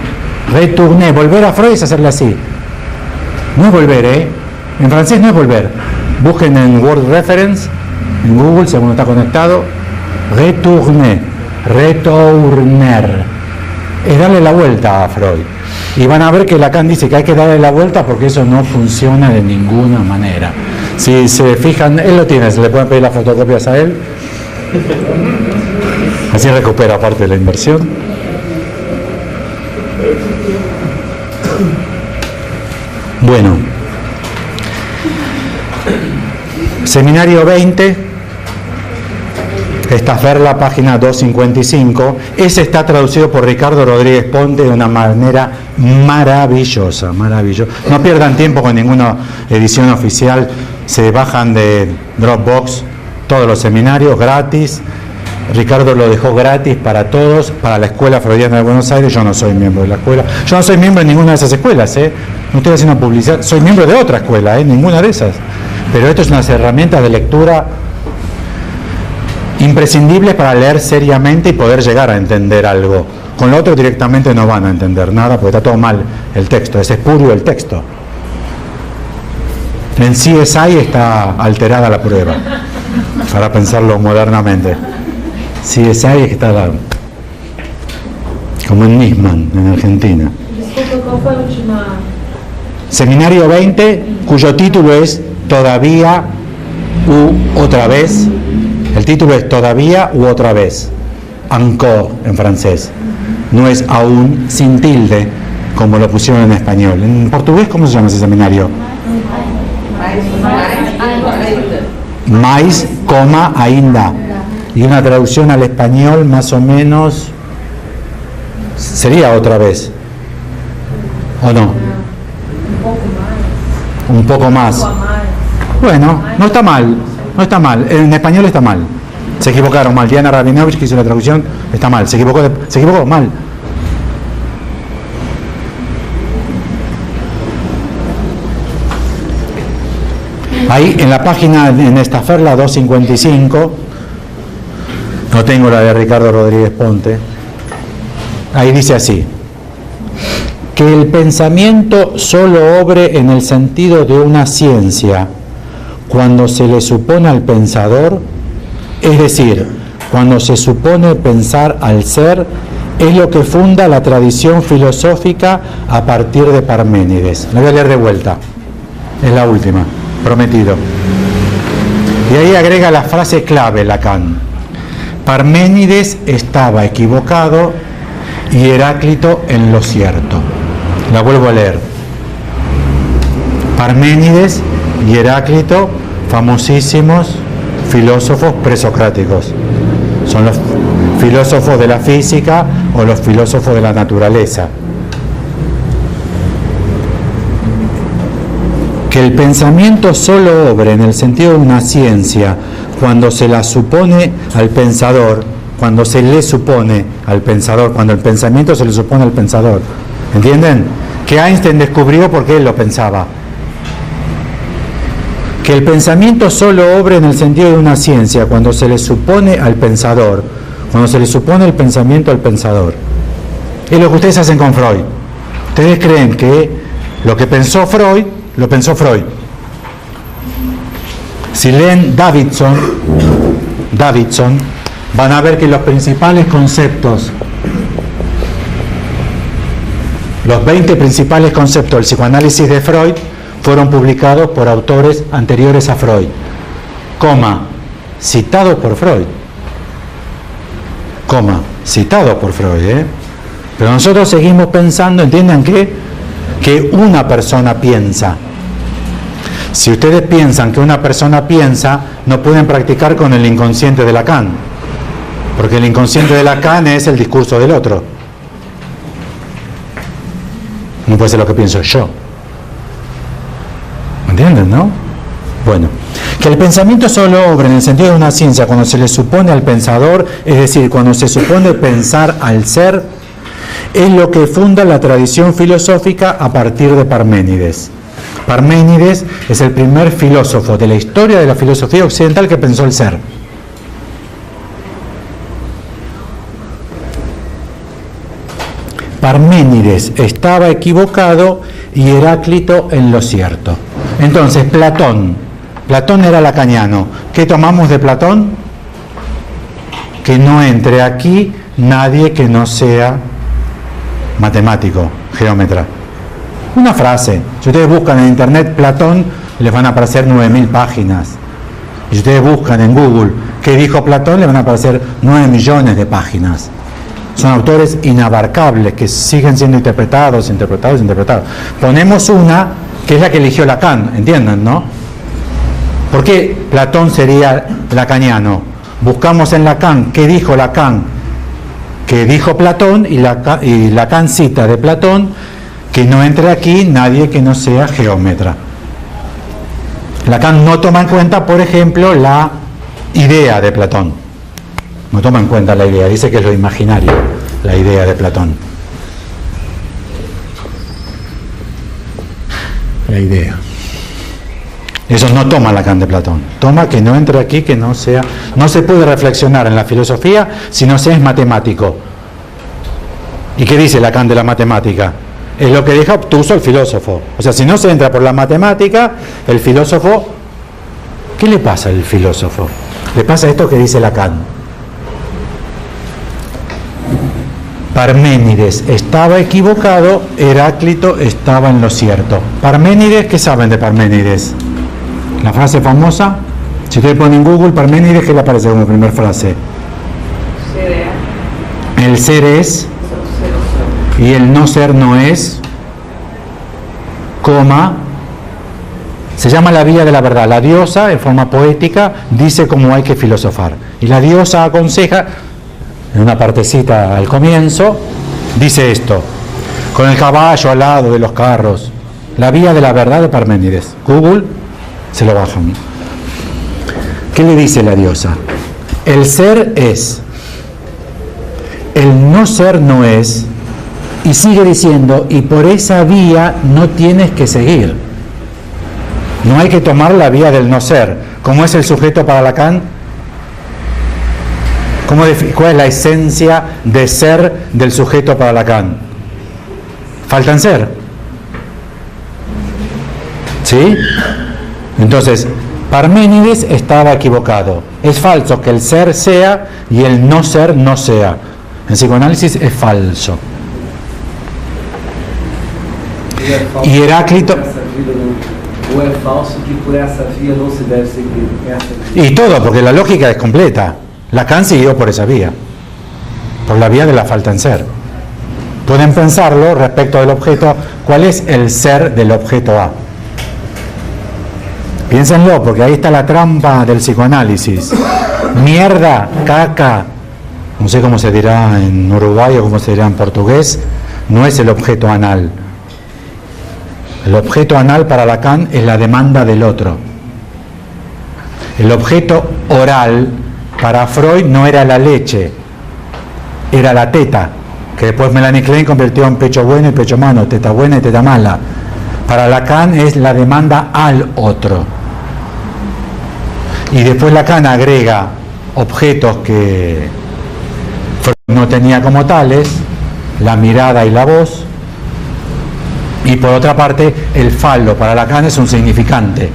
Retourner, volver a Freud es hacerle así. No es volver, En francés no es volver. Busquen en Word Reference, en Google, si alguno está conectado. Retourner. Es darle la vuelta a Freud. Y van a ver que Lacan dice que hay que darle la vuelta porque eso no funciona de ninguna manera. Si se fijan, él lo tiene, se le pueden pedir las fotocopias a él. Así recupera parte de la inversión. Bueno. Seminario 20. Estaferla, página 255. Ese está traducido por Ricardo Rodríguez Ponte de una manera maravillosa, maravillosa. No pierdan tiempo con ninguna edición oficial. Se bajan de Dropbox todos los seminarios gratis. Ricardo lo dejó gratis para todos, para la Escuela Freudiana de Buenos Aires. Yo no soy miembro de la escuela. Yo no soy miembro de ninguna de esas escuelas, No estoy haciendo publicidad. Soy miembro de otra escuela, ninguna de esas. Pero esto es unas herramientas de lectura imprescindibles para leer seriamente y poder llegar a entender algo. Con lo otro directamente no van a entender nada porque está todo mal el texto, es espurio el texto. En CSI está alterada la prueba, para pensarlo modernamente. CSI está como en Nisman, en Argentina. Disculpa, ¿cuál fue la última? Seminario 20, cuyo título es Todavía u otra vez. El título es Todavía u otra vez. Encore en francés. No es aún sin tilde, como lo pusieron en español. En portugués, ¿cómo se llama ese seminario? Mais, coma, ainda. Y una traducción al español más o menos sería otra vez. ¿O no? Un poco más. Bueno, no está mal. No está mal. En español está mal. Se equivocaron mal. Diana Rabinovich, que hizo la traducción, está mal. Se equivocó mal. Ahí en la página, en Estaferla 255, no tengo la de Ricardo Rodríguez Ponte, ahí dice así: que el pensamiento solo obre en el sentido de una ciencia cuando se le supone al pensador, es decir, cuando se supone pensar al ser, es lo que funda la tradición filosófica a partir de Parménides. La voy a leer de vuelta, es la última, prometido. Y ahí agrega la frase clave Lacan: Parménides estaba equivocado y Heráclito en lo cierto. La vuelvo a leer. Parménides y Heráclito, famosísimos filósofos presocráticos. Son los filósofos de la física o los filósofos de la naturaleza. Que el pensamiento solo obre en el sentido de una ciencia cuando se la supone al pensador, cuando se le supone al pensador, cuando el pensamiento se le supone al pensador. ¿Entienden? Que Einstein descubrió porque él lo pensaba. Que el pensamiento solo obre en el sentido de una ciencia cuando se le supone al pensador, cuando se le supone el pensamiento al pensador. Es lo que ustedes hacen con Freud. Ustedes creen que lo que pensó Freud, lo pensó Freud. Si leen Davidson, van a ver que los principales conceptos, los 20 principales conceptos del psicoanálisis de Freud fueron publicados por autores anteriores a Freud, citados por Freud, citados por Freud, Pero nosotros seguimos pensando, entiendan que una persona piensa. Si ustedes piensan que una persona piensa, no pueden practicar con el inconsciente de Lacan, porque el inconsciente de Lacan es el discurso del otro. No puede ser lo que pienso yo. ¿Entienden, no? Bueno, que el pensamiento solo obra en el sentido de una ciencia cuando se le supone al pensador, es decir, cuando se supone pensar al ser, es lo que funda la tradición filosófica a partir de Parménides. Parménides es el primer filósofo de la historia de la filosofía occidental que pensó el ser. Parménides estaba equivocado y Heráclito en lo cierto. Entonces, Platón era lacaniano. ¿Qué tomamos de Platón? Que no entre aquí nadie que no sea matemático, geómetra. Una frase. Si ustedes buscan en internet Platón, les van a aparecer 9.000 páginas. Y si ustedes buscan en Google qué dijo Platón, les van a aparecer 9 millones de páginas. Son autores inabarcables que siguen siendo interpretados. Ponemos una que es la que eligió Lacan, entiendan, ¿no? ¿Por qué Platón sería lacaniano? Buscamos en Lacan qué dijo Lacan, qué dijo Platón, y Lacan cita de Platón que no entre aquí nadie que no sea geómetra. Lacan no toma en cuenta, por ejemplo, la idea de Platón. No toma en cuenta la idea, dice que es lo imaginario, la idea de Platón. La idea. Eso no toma Lacan de Platón. Toma que no entre aquí, que no sea... No se puede reflexionar en la filosofía si no se es matemático. ¿Y qué dice Lacan de la matemática? Es lo que deja obtuso el filósofo. O sea, si no se entra por la matemática, el filósofo... ¿Qué le pasa al filósofo? Le pasa esto que dice Lacan. Parménides estaba equivocado, Heráclito estaba en lo cierto. Parménides, ¿qué saben de Parménides? La frase famosa, si ustedes ponen en Google Parménides, ¿qué le aparece como primera frase? El ser es y el no ser no es, coma, se llama la vía de la verdad. La diosa, en forma poética, dice cómo hay que filosofar. Y la diosa aconseja, en una partecita al comienzo, dice esto, con el caballo al lado de los carros, la vía de la verdad de Parménides. Google, se lo bajan. ¿Qué le dice la diosa? El ser es, el no ser no es, y sigue diciendo, y por esa vía no tienes que seguir. No hay que tomar la vía del no ser. ¿Cómo es el sujeto para Lacan? ¿Cuál es la esencia de ser del sujeto para Lacan? Falta en ser. ¿Sí? Entonces, Parménides estaba equivocado. Es falso que el ser sea y el no ser no sea. En psicoanálisis es falso. Y Heráclito... O es falso que por esa vía no se debe seguir. Y todo, porque la lógica es completa. Lacan siguió por esa vía, por la vía de la falta en ser. Pueden pensarlo respecto del objeto, ¿cuál es el ser del objeto A? Piénsenlo, porque ahí está la trampa del psicoanálisis. Mierda, caca, no sé cómo se dirá en Uruguay o cómo se dirá en portugués, no es el objeto anal. El objeto anal para Lacan es la demanda del otro. El objeto oral para Freud no era la leche, era la teta, que después Melanie Klein convirtió en pecho bueno y pecho malo, teta buena y teta mala. Para Lacan es la demanda al otro. Y después Lacan agrega objetos que Freud no tenía como tales, la mirada y la voz. Y por otra parte, el falo para Lacan es un significante,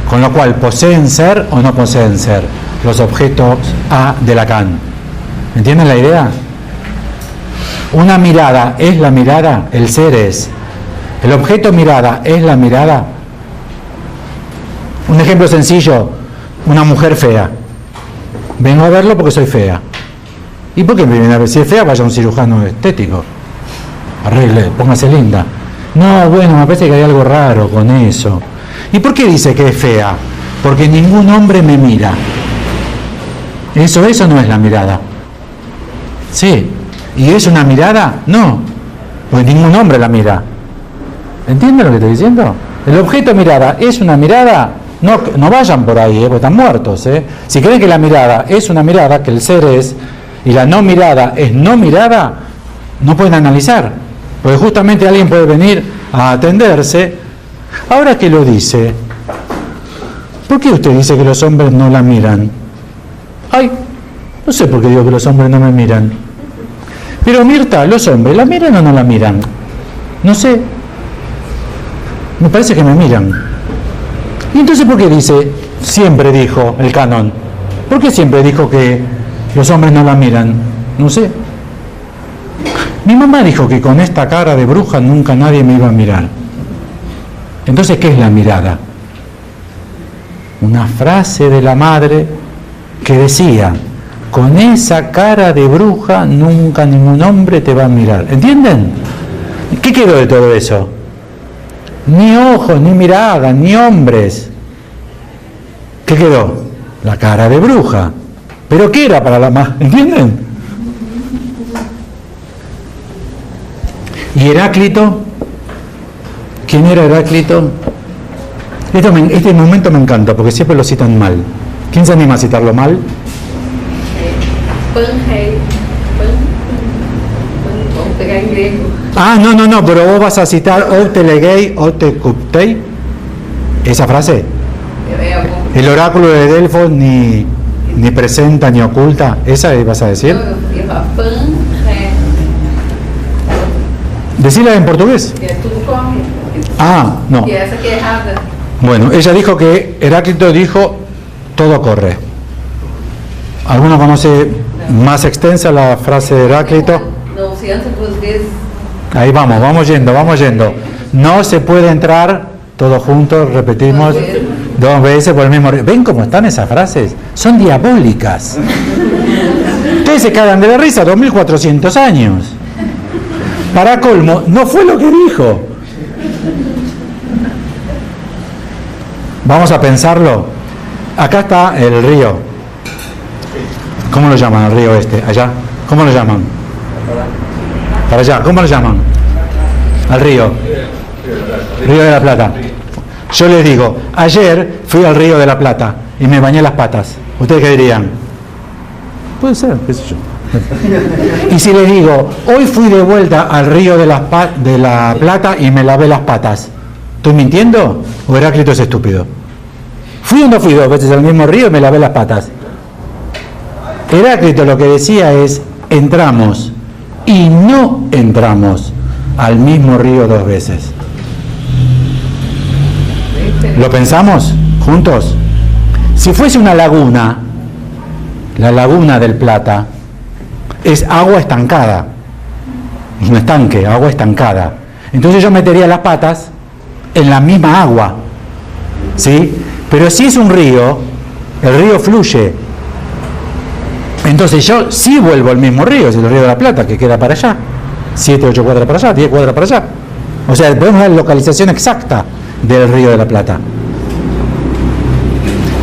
con lo cual poseen ser o no poseen ser los objetos A de Lacan. ¿Entienden la idea? Una mirada es la mirada, el ser es. El objeto mirada es la mirada. Un ejemplo sencillo, una mujer fea. Vengo a verlo porque soy fea. ¿Y por qué me viene a ver? Si es fea, vaya a un cirujano estético. Arregle, póngase linda. No, bueno, me parece que hay algo raro con eso. ¿Y por qué dice que es fea? Porque ningún hombre me mira. Eso no es la mirada. Sí. ¿Y es una mirada? No. Porque ningún hombre la mira. ¿Entienden lo que estoy diciendo? El objeto mirada es una mirada. No vayan por ahí, porque están muertos. Si creen que la mirada es una mirada, que el ser es, y la no mirada es no mirada, no pueden analizar. Porque justamente alguien puede venir a atenderse. Ahora que lo dice, ¿por qué usted dice que los hombres no la miran? Ay, no sé por qué digo que los hombres no me miran. Pero Mirta, ¿los hombres la miran o no la miran? No sé. Me parece que me miran. ¿Y entonces por qué dice, siempre dijo el canon? ¿Por qué siempre dijo que los hombres no la miran? No sé. Mi mamá dijo que con esta cara de bruja nunca nadie me iba a mirar. Entonces, ¿qué es la mirada? una frase de la madre que decía: con esa cara de bruja nunca ningún hombre te va a mirar. ¿Entienden? ¿Qué quedó de todo eso? Ni ojos, ni mirada, ni hombres. ¿Qué quedó? La cara de bruja. ¿Pero qué era para la madre? ¿Entienden? ¿Y Heráclito? ¿Quién era Heráclito? Este momento me encanta porque siempre lo citan mal. ¿Quién se anima a citarlo mal? Ah, no, pero vos vas a citar o telegei o te cuptei. ¿Esa frase? El oráculo de Delfos ni presenta ni oculta. ¿Esa vas a decir? Decila en portugués. Ah, no. Bueno, ella dijo que Heráclito dijo: todo corre. ¿Alguno conoce más extensa la frase de Heráclito? Ahí vamos yendo. No se puede entrar, todos juntos, repetimos 2 veces por el mismo río. ¿Ven cómo están esas frases? Son diabólicas. Ustedes se cagan de la risa, 2400 años. Para colmo, no fue lo que dijo. Vamos a pensarlo. Acá está el río. ¿Cómo lo llaman el río este? Allá. ¿Cómo lo llaman? Para allá. ¿Cómo lo llaman? Al río. Río de la Plata. Yo les digo, ayer fui al río de la Plata y me bañé las patas. ¿Ustedes qué dirían? Puede ser, qué sé yo. Y si les digo, hoy fui de vuelta al río de la Plata y me lavé las patas, ¿estoy mintiendo o Heráclito es estúpido? ¿Fui o no fui 2 veces al mismo río y me lavé las patas? Heráclito lo que decía es: entramos y no entramos al mismo río 2 veces. ¿Lo pensamos juntos? Si fuese una laguna, la laguna del Plata es agua estancada, un estanque, agua estancada. Entonces yo metería las patas en la misma agua, ¿sí? Pero si es un río, el río fluye. Entonces yo sí vuelvo al mismo río, es el río de la Plata, que queda para allá. 7, 8 cuadras para allá, 10 cuadras para allá. O sea, podemos dar la localización exacta del río de la Plata.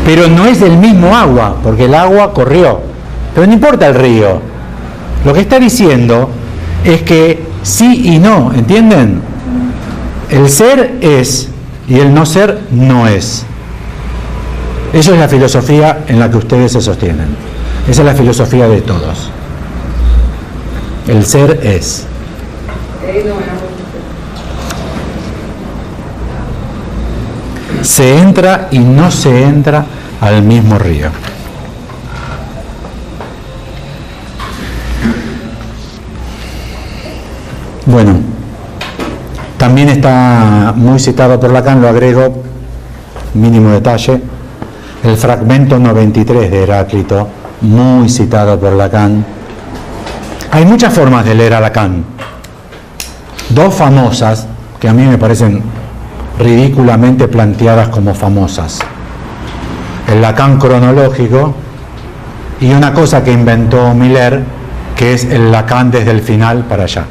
Pero no es del mismo agua, porque el agua corrió. Pero no importa el río. Lo que está diciendo es que sí y no, ¿entienden? El ser es y el no ser no es. Eso es la filosofía en la que ustedes se sostienen. Esa es la filosofía de todos. El ser es. Se entra y no se entra al mismo río. Bueno, también está muy citado por Lacan, lo agrego, mínimo detalle, el fragmento 93 de Heráclito, muy citado por Lacan. Hay muchas formas de leer a Lacan. 2 famosas, que a mí me parecen ridículamente planteadas como famosas. El Lacan cronológico y una cosa que inventó Miller, que es el Lacan desde el final para allá.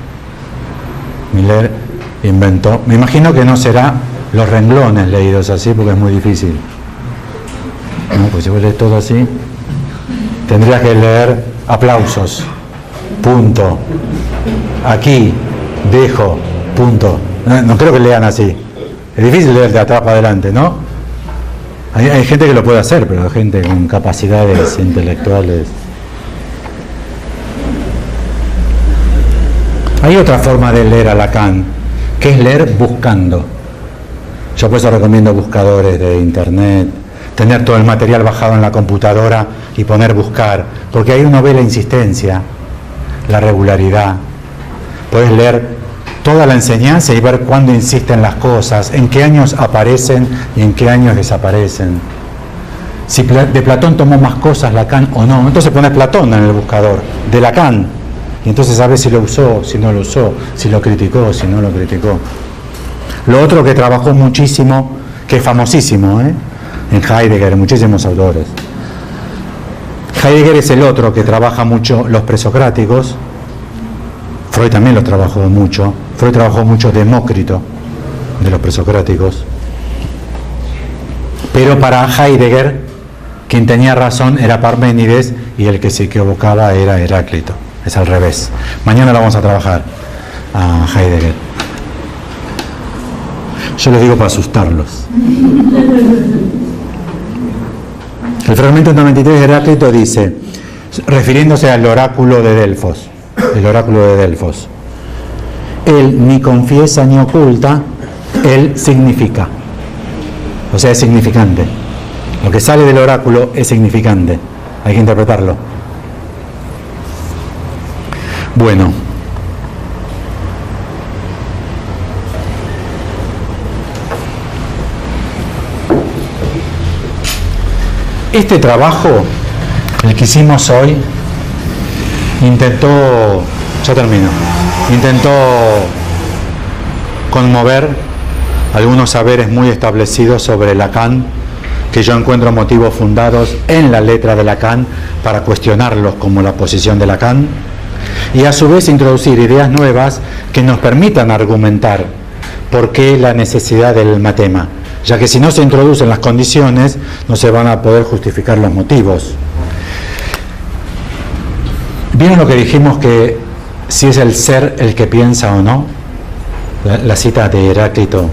Miller inventó, me imagino que no será los renglones leídos así porque es muy difícil. No, pues si vos lees todo así, tendrías que leer aplausos, punto, aquí, dejo, punto. No creo que lean así. Es difícil leer de atrás para adelante, ¿no? Hay gente que lo puede hacer, pero gente con capacidades intelectuales. Hay otra forma de leer a Lacan, que es leer buscando. Yo por eso recomiendo buscadores de internet, tener todo el material bajado en la computadora y poner buscar, porque ahí uno ve la insistencia, la regularidad. Puedes leer toda la enseñanza y ver cuándo insisten las cosas, en qué años aparecen y en qué años desaparecen. Si de Platón tomó más cosas Lacan o no, entonces pones Platón en el buscador, de Lacan, y entonces sabes si lo usó, si no lo usó, si lo criticó, si no lo criticó. Lo otro que trabajó muchísimo, que es famosísimo, en Heidegger, en muchísimos autores. Heidegger es el otro que trabaja mucho los presocráticos. Freud también los trabajó mucho. Freud trabajó mucho Demócrito, de los presocráticos. Pero para Heidegger, quien tenía razón era Parménides y el que se equivocaba era Heráclito. Es al revés. Mañana lo vamos a trabajar a Heidegger. Yo les digo para asustarlos. El fragmento 93 de Heráclito dice, refiriéndose al oráculo de Delfos, el oráculo de Delfos, él ni confiesa ni oculta, él significa. O sea, es significante. Lo que sale del oráculo es significante. Hay que interpretarlo. Bueno. Este trabajo, el que hicimos hoy, intentó conmover algunos saberes muy establecidos sobre Lacan, que yo encuentro motivos fundados en la letra de Lacan para cuestionarlos como la posición de Lacan, y a su vez introducir ideas nuevas que nos permitan argumentar por qué la necesidad del matema, ya que si no se introducen las condiciones no se van a poder justificar los motivos. ¿Vieron lo que dijimos que si es el ser el que piensa o no? La cita de Heráclito.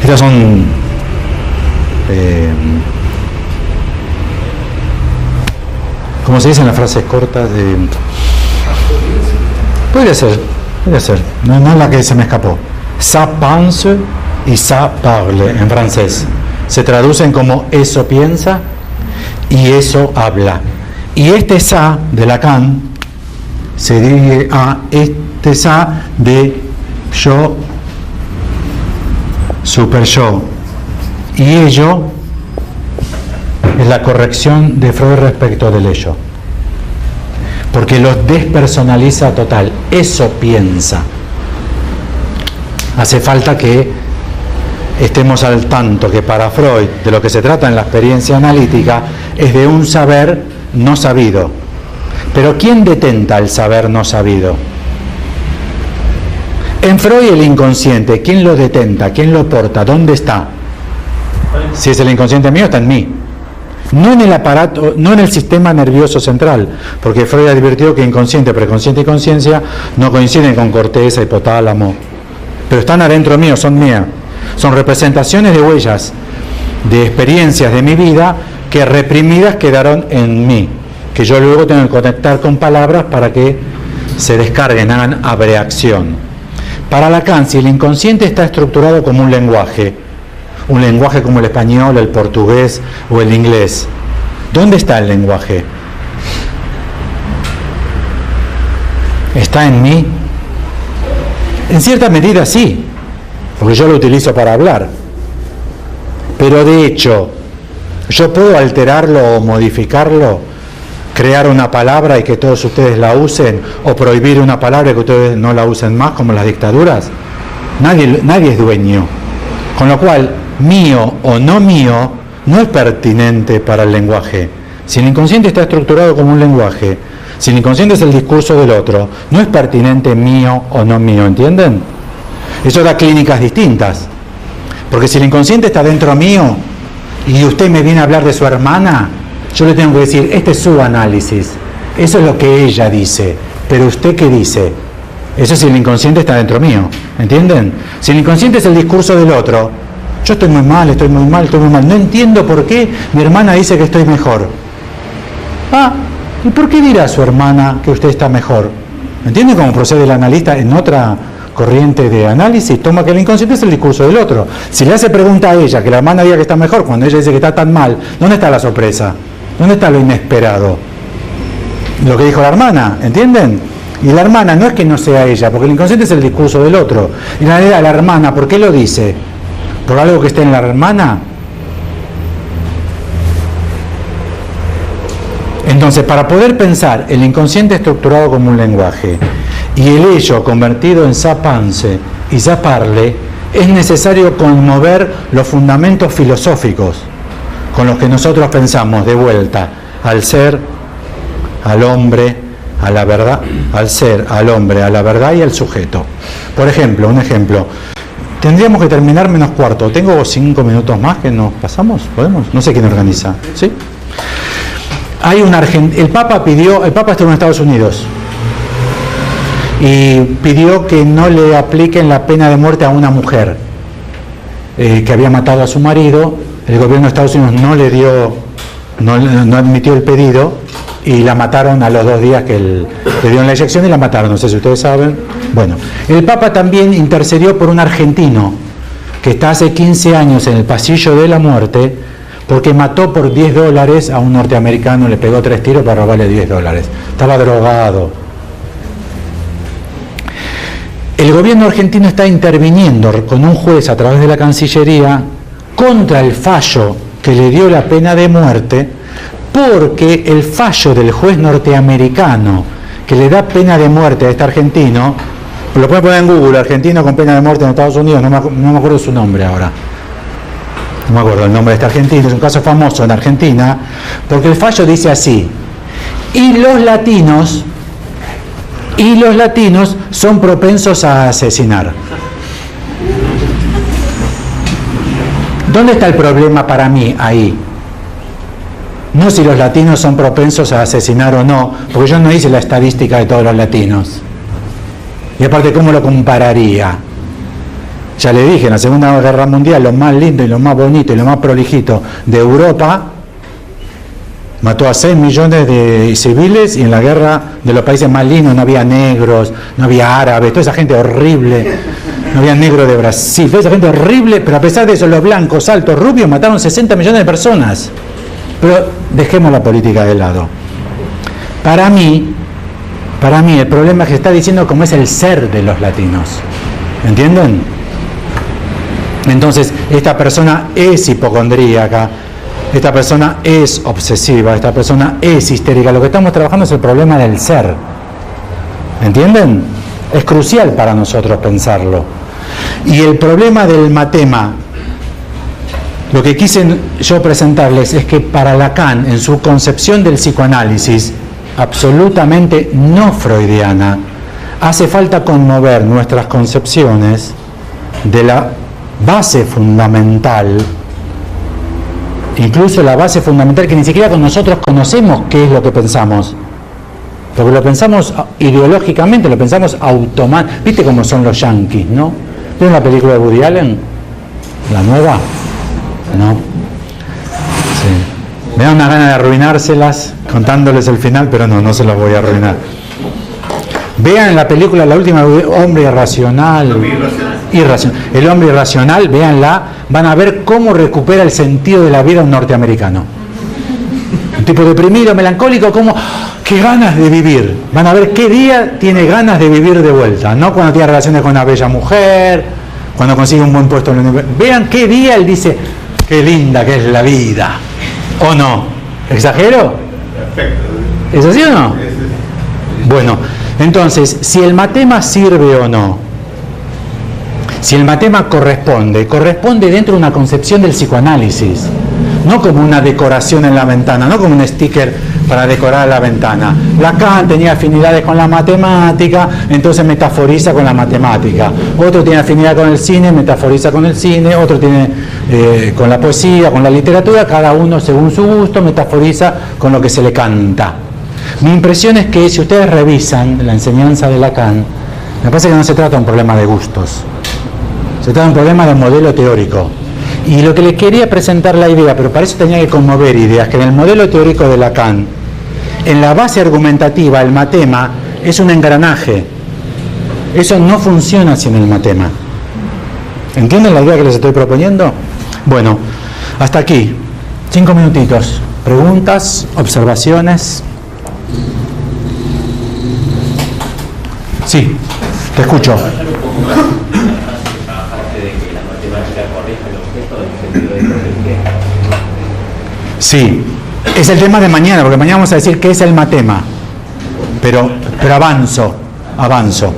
Estas son como se dice en las frases cortas de... Podría ser, no es la que se me escapó. Ça pense y ça parle en francés. Se traducen como eso piensa y eso habla. Y este ça de Lacan se dirige a este ça de yo, super yo. Y ello es la corrección de Freud respecto del ello. Porque los despersonaliza total. Eso piensa. Hace falta que estemos al tanto que para Freud de lo que se trata en la experiencia analítica es de un saber no sabido. Pero ¿quién detenta el saber no sabido? En Freud el inconsciente, ¿quién lo detenta? ¿Quién lo porta? ¿Dónde está? Si es el inconsciente mío, está en mí. No en el aparato, no en el sistema nervioso central, porque Freud advirtió que inconsciente, preconsciente y conciencia no coinciden con corteza, hipotálamo, pero están adentro mío, son mías. Son representaciones de huellas, de experiencias de mi vida que reprimidas quedaron en mí, que yo luego tengo que conectar con palabras para que se descarguen, hagan abreacción. Para Lacan, si el inconsciente está estructurado como un lenguaje como el español, el portugués o el inglés, ¿dónde está el lenguaje? ¿Está en mí? En cierta medida sí, porque yo lo utilizo para hablar. Pero de hecho, yo puedo alterarlo o modificarlo, crear una palabra y que todos ustedes la usen, o prohibir una palabra y que ustedes no la usen más, como las dictaduras. Nadie es dueño. Con lo cual, mío o no mío no es pertinente para el lenguaje. Si el inconsciente está estructurado como un lenguaje, si el inconsciente es el discurso del otro, no es pertinente mío o no mío, ¿entienden? Eso da clínicas distintas. Porque si el inconsciente está dentro mío y usted me viene a hablar de su hermana, yo le tengo que decir, este es su análisis, eso es lo que ella dice, pero ¿usted qué dice? Eso es si el inconsciente está dentro mío, ¿entienden? Si el inconsciente es el discurso del otro, yo estoy muy mal, no entiendo por qué mi hermana dice que estoy mejor. Ah, ¿y por qué dirá su hermana que usted está mejor? ¿Entiende cómo procede el analista en otra corriente de análisis? Toma que el inconsciente es el discurso del otro. Si le hace pregunta a ella, que la hermana diga que está mejor, cuando ella dice que está tan mal, ¿dónde está la sorpresa? ¿Dónde está lo inesperado? Lo que dijo la hermana, ¿entienden? Y la hermana no es que no sea ella, porque el inconsciente es el discurso del otro. Y en realidad la hermana, ¿por qué lo dice? ¿Por algo que esté en la hermana? Entonces, para poder pensar el inconsciente estructurado como un lenguaje y el ello convertido en sapanse y saparle, es necesario conmover los fundamentos filosóficos con los que nosotros pensamos de vuelta al ser, al hombre, a la verdad, al ser, al hombre, a la verdad y al sujeto. Por ejemplo, un ejemplo. Tendríamos que terminar menos cuarto. ¿Tengo 5 minutos más que nos pasamos? ¿Podemos? No sé quién organiza. ¿Sí? Hay un el Papa estuvo en Estados Unidos y pidió que no le apliquen la pena de muerte a una mujer que había matado a su marido. El gobierno de Estados Unidos no admitió el pedido y la mataron a los 2 días que le dieron la inyección y la mataron, no sé si ustedes saben. Bueno, el Papa también intercedió por un argentino que está hace 15 años en el pasillo de la muerte porque mató por $10 a un norteamericano, le pegó 3 tiros para robarle $10. Estaba drogado. El gobierno argentino está interviniendo con un juez a través de la Cancillería contra el fallo que le dio la pena de muerte, porque el fallo del juez norteamericano que le da pena de muerte a este argentino, lo pueden poner en Google, argentino con pena de muerte en Estados Unidos, no me acuerdo su nombre ahora, no me acuerdo el nombre de este argentino, es un caso famoso en Argentina, porque el fallo dice así: y los latinos son propensos a asesinar. ¿Dónde está el problema para mí ahí? No si los latinos son propensos a asesinar o no, porque yo no hice la estadística de todos los latinos. Y aparte, ¿cómo lo compararía? Ya le dije, en la Segunda Guerra Mundial, lo más lindo y lo más bonito y lo más prolijito de Europa mató a 6 millones de civiles, y en la guerra de los países más lindos no había negros, no había árabes, toda esa gente horrible, no había negros de Brasil, toda esa gente horrible, pero a pesar de eso los blancos, altos, rubios mataron 60 millones de personas. Pero dejemos la política de lado. Para mí el problema es que está diciendo cómo es el ser de los latinos. ¿Entienden? Entonces, esta persona es hipocondríaca, esta persona es obsesiva, esta persona es histérica. Lo que estamos trabajando es el problema del ser. ¿Entienden? Es crucial para nosotros pensarlo. Y el problema del matema, lo que quise yo presentarles es que para Lacan, en su concepción del psicoanálisis, absolutamente no freudiana, hace falta conmover nuestras concepciones de la base fundamental, incluso la base fundamental que ni siquiera con nosotros conocemos qué es lo que pensamos, porque lo pensamos ideológicamente, lo pensamos automáticamente. ¿Viste cómo son los yanquis, no? ¿Vieron la película de Woody Allen? ¿La nueva? No. Sí. Me da una gana de arruinárselas contándoles el final, pero no se las voy a arruinar. Vean la película, la última, Hombre Irracional. El hombre irracional, véanla, van a ver cómo recupera el sentido de la vida un norteamericano. Un tipo deprimido, melancólico, como qué ganas de vivir. Van a ver qué día tiene ganas de vivir de vuelta, no cuando tiene relaciones con una bella mujer, cuando consigue un buen puesto en la universidad. Vean qué día él dice, qué linda que es la vida. ¿O no? ¿Exagero? Perfecto. ¿Es así o no? Bueno, entonces, si el matema sirve o no, si el matema corresponde dentro de una concepción del psicoanálisis, no como una decoración en la ventana, no como un sticker para decorar la ventana. Lacan tenía afinidades con la matemática, entonces metaforiza con la matemática. Otro tiene afinidad con el cine, metaforiza con el cine. Otro tiene con la poesía, con la literatura. Cada uno, según su gusto, metaforiza con lo que se le canta. Mi impresión es que si ustedes revisan la enseñanza de Lacan, me parece que no se trata de un problema de gustos, se trata de un problema de modelo teórico. Y lo que les quería presentar la idea, pero para eso tenía que conmover ideas, que en el modelo teórico de Lacan, en la base argumentativa, el matema es un engranaje. Eso no funciona sin el matema. ¿Entienden la idea que les estoy proponiendo? Bueno, hasta aquí. 5 minutitos. Preguntas, observaciones. Sí, te escucho. Sí, Es el tema de mañana, porque mañana vamos a decir qué es el matema. Pero avanzo.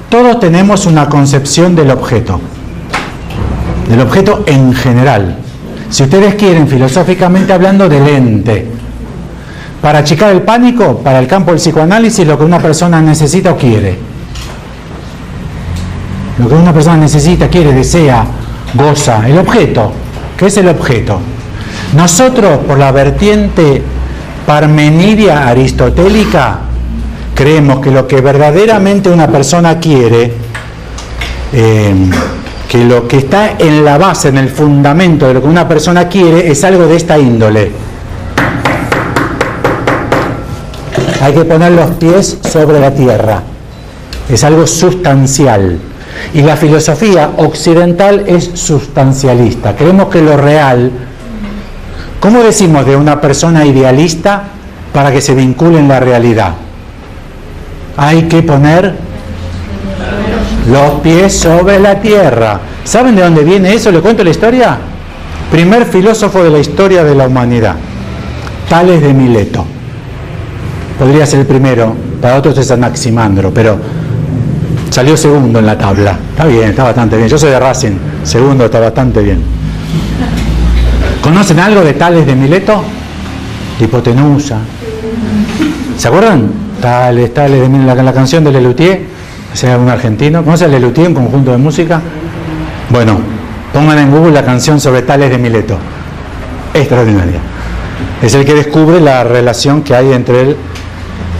Todos tenemos una concepción del objeto en general. Si ustedes quieren, filosóficamente hablando, del ente. Para achicar el pánico, para el campo del psicoanálisis, lo que una persona necesita o quiere. Lo que una persona necesita, quiere, desea, goza. El objeto. ¿Qué es el objeto? Nosotros, por la vertiente parmenidia aristotélica, creemos que lo que verdaderamente una persona quiere, que lo que está en la base, en el fundamento de lo que una persona quiere, es algo de esta índole. Hay que poner los pies sobre la tierra. Es algo sustancial. Y la filosofía occidental es sustancialista. Creemos que lo real... ¿Cómo decimos de una persona idealista para que se vincule en la realidad? Hay que poner los pies sobre la tierra. ¿Saben de dónde viene eso? ¿Le cuento la historia? Primer filósofo de la historia de la humanidad, Tales de Mileto. Podría ser el primero, para otros es Anaximandro, pero salió segundo en la tabla. Está bien, está bastante bien. Yo soy de Racing, segundo está bastante bien. ¿Conocen algo de Tales de Mileto? La hipotenusa. ¿Se acuerdan? Tales de Mileto, la canción de Lelutier, es un argentino. ¿Conocen Lelutier, un conjunto de música? Bueno, pongan en Google la canción sobre Tales de Mileto. Extraordinaria. Es el que descubre la relación que hay entre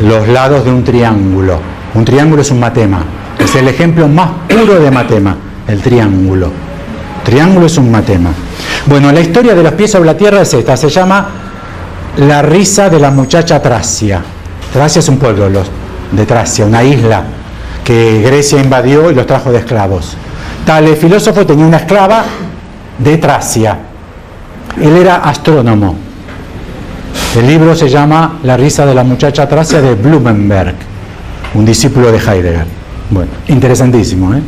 los lados de un triángulo. Un triángulo es un matema. Es el ejemplo más puro de matema, el triángulo. Triángulo es un matema. Bueno, la historia de los pies sobre la tierra es esta. Se llama La risa de la muchacha Tracia. Tracia es un pueblo de Tracia, una isla que Grecia invadió y los trajo de esclavos. Tal filósofo tenía una esclava de Tracia. Él era astrónomo. El libro se llama La risa de la muchacha Tracia, de Blumenberg, un discípulo de Heidegger. Bueno, interesantísimo, ¿eh?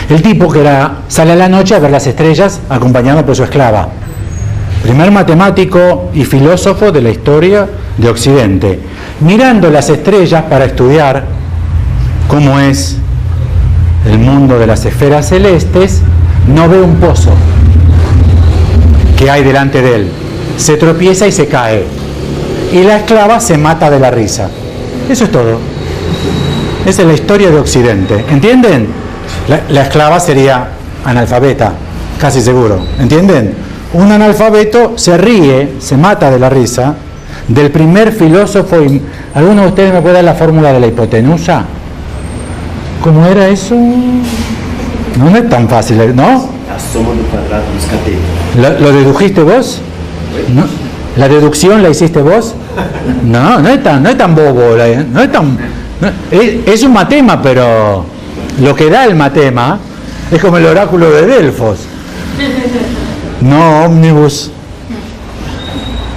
El tipo que sale a la noche a ver las estrellas acompañado por su esclava. Primer matemático y filósofo de la historia de Occidente. Mirando las estrellas para estudiar cómo es el mundo de las esferas celestes, no ve un pozo que hay delante de él. Se tropieza y se cae. Y la esclava se mata de la risa. Eso es todo. Esa es la historia de Occidente. ¿Entienden? La esclava sería analfabeta, casi seguro. ¿Entienden? Un analfabeto se ríe, se mata de la risa del primer filósofo. ¿Alguno de ustedes me puede dar la fórmula de la hipotenusa? ¿Cómo era eso? No es tan fácil, ¿no? La suma del cuadrado de los catetos. ¿Lo dedujiste vos? ¿No? ¿La deducción la hiciste vos? No es tan bobo, no es tan... Es un matema, pero lo que da el matema es como el oráculo de Delfos. No ómnibus.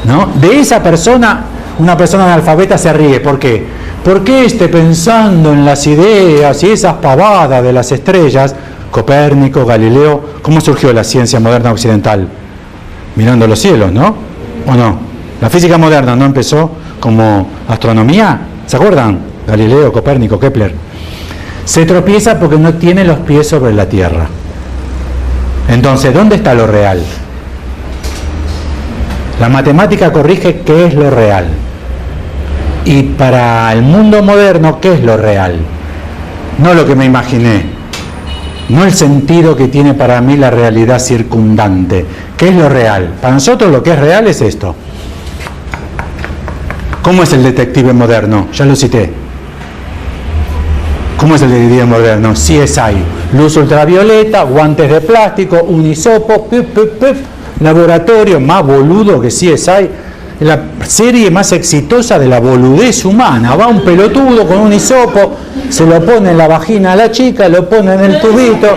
¿No? De esa persona, una persona analfabeta se ríe. ¿Por qué? Porque pensando en las ideas y esas pavadas de las estrellas, Copérnico, Galileo, ¿cómo surgió la ciencia moderna occidental? Mirando los cielos, ¿no? ¿O no? La física moderna no empezó como astronomía, ¿se acuerdan? Galileo, Copérnico, Kepler. Se tropieza porque no tiene los pies sobre la tierra. Entonces, ¿dónde está lo real? La matemática corrige qué es lo real. Y para el mundo moderno, ¿qué es lo real? No lo que me imaginé. No el sentido que tiene para mí la realidad circundante. ¿Qué es lo real? Para nosotros lo que es real es esto. ¿Cómo es el detective moderno? Ya lo cité. ¿Cómo es el detective moderno? CSI. Luz ultravioleta, guantes de plástico, un hisopo, laboratorio, más boludo que CSI. La serie más exitosa de la boludez humana. Va un pelotudo con un hisopo, se lo pone en la vagina a la chica, lo pone en el tubito,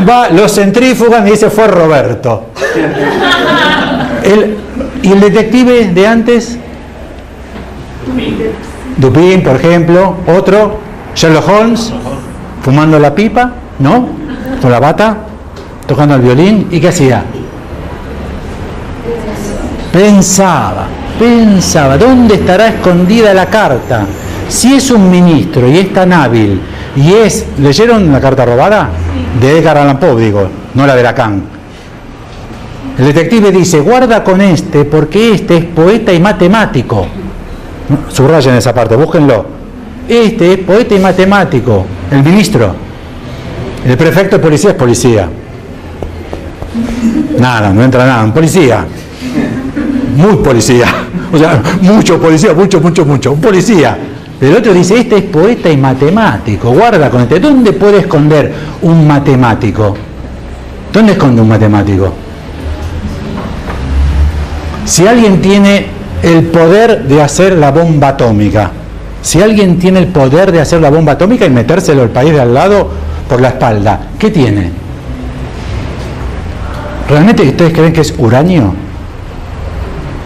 va, lo centrífugan y dice fue Roberto. ¿Y el detective de antes? Dupin, por ejemplo. Otro, Sherlock Holmes, fumando la pipa, ¿no? Con la bata, tocando el violín. ¿Y qué hacía? Pensaba. pensaba, ¿dónde estará escondida la carta? Si es un ministro y es tan hábil y es... ¿Leyeron la carta robada? De Edgar Allan Poe, digo, no la de Lacan. El detective dice, guarda con este porque este es poeta y matemático. Subrayen esa parte, búsquenlo. Este es poeta y matemático. El ministro. El prefecto de policía es policía. Nada, no entra nada. Un policía. Muy policía. O sea, mucho policía, mucho. Un policía. El otro dice, este es poeta y matemático. Guarda con este. ¿Dónde puede esconder un matemático? ¿Dónde esconde un matemático? Si alguien tiene el poder de hacer la bomba atómica, si alguien tiene el poder de hacer la bomba atómica y metérselo al país de al lado por la espalda, ¿qué tiene? ¿Realmente ustedes creen que es uranio?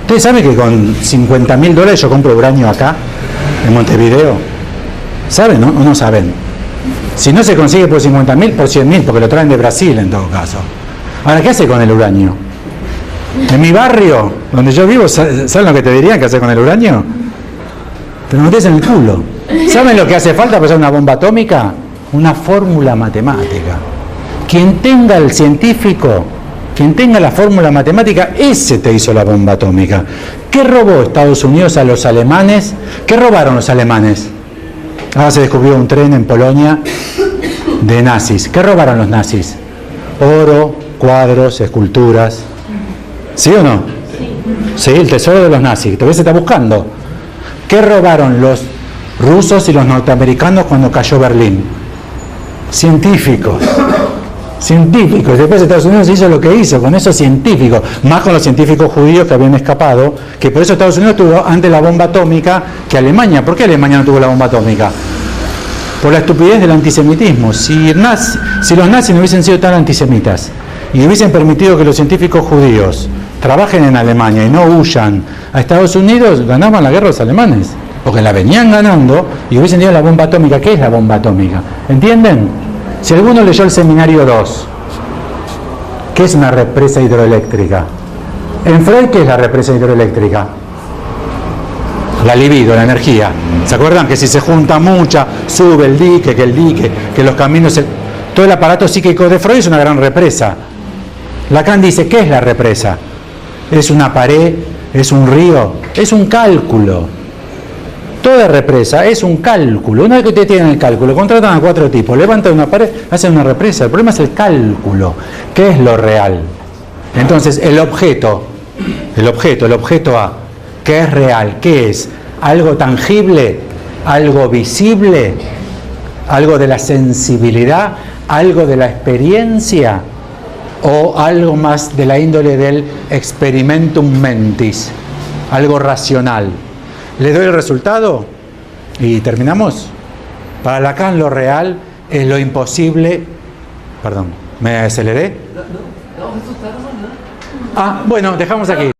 ¿Ustedes saben que con $50.000 yo compro uranio acá, en Montevideo? ¿Saben, no? ¿O no saben? Si no se consigue por 50.000, por 100.000, porque lo traen de Brasil en todo caso. Ahora, ¿qué hace con el uranio? En mi barrio, donde yo vivo, ¿saben lo que te dirían que hacer con el uranio? Te lo metes en el culo. ¿Saben lo que hace falta para hacer una bomba atómica? Una fórmula matemática. Quien tenga el científico, quien tenga la fórmula matemática, ese te hizo la bomba atómica. ¿Qué robó Estados Unidos a los alemanes? ¿Qué robaron los alemanes? Ahora se descubrió un tren en Polonia de nazis. ¿Qué robaron los nazis? Oro, cuadros, esculturas. ¿Sí o no? Sí, el tesoro de los nazis. Todavía se está buscando. ¿Qué robaron los rusos y los norteamericanos cuando cayó Berlín? Científicos. Científicos. Después Estados Unidos hizo lo que hizo con esos científicos. Más con los científicos judíos que habían escapado. Que por eso Estados Unidos tuvo antes la bomba atómica que Alemania. ¿Por qué Alemania no tuvo la bomba atómica? Por la estupidez del antisemitismo. Si los nazis no hubiesen sido tan antisemitas y hubiesen permitido que los científicos judíos trabajen en Alemania y no huyan a Estados Unidos, ganaban la guerra los alemanes, porque la venían ganando y hubiesen tenido la bomba atómica. ¿Qué es la bomba atómica? ¿Entienden? Si alguno leyó el seminario 2, ¿qué es una represa hidroeléctrica? En Freud, ¿qué es la represa hidroeléctrica? La libido, la energía. ¿Se acuerdan que si se junta mucha, sube el dique, que los caminos... Todo el aparato psíquico de Freud es una gran represa. Lacan dice, ¿qué es la represa? ¿Es una pared? ¿Es un río? Es un cálculo. Toda represa es un cálculo. Una vez que ustedes tienen el cálculo, contratan a 4 tipos, levantan una pared, hacen una represa. El problema es el cálculo. ¿Qué es lo real? Entonces, el objeto A, ¿qué es real? ¿Qué es? ¿Algo tangible? ¿Algo visible? ¿Algo de la sensibilidad? ¿Algo de la experiencia? ¿O algo más de la índole del experimentum mentis? Algo racional. ¿Le doy el resultado? Y terminamos. Para Lacan lo real es lo imposible. Perdón, ¿me aceleré? Bueno, dejamos aquí.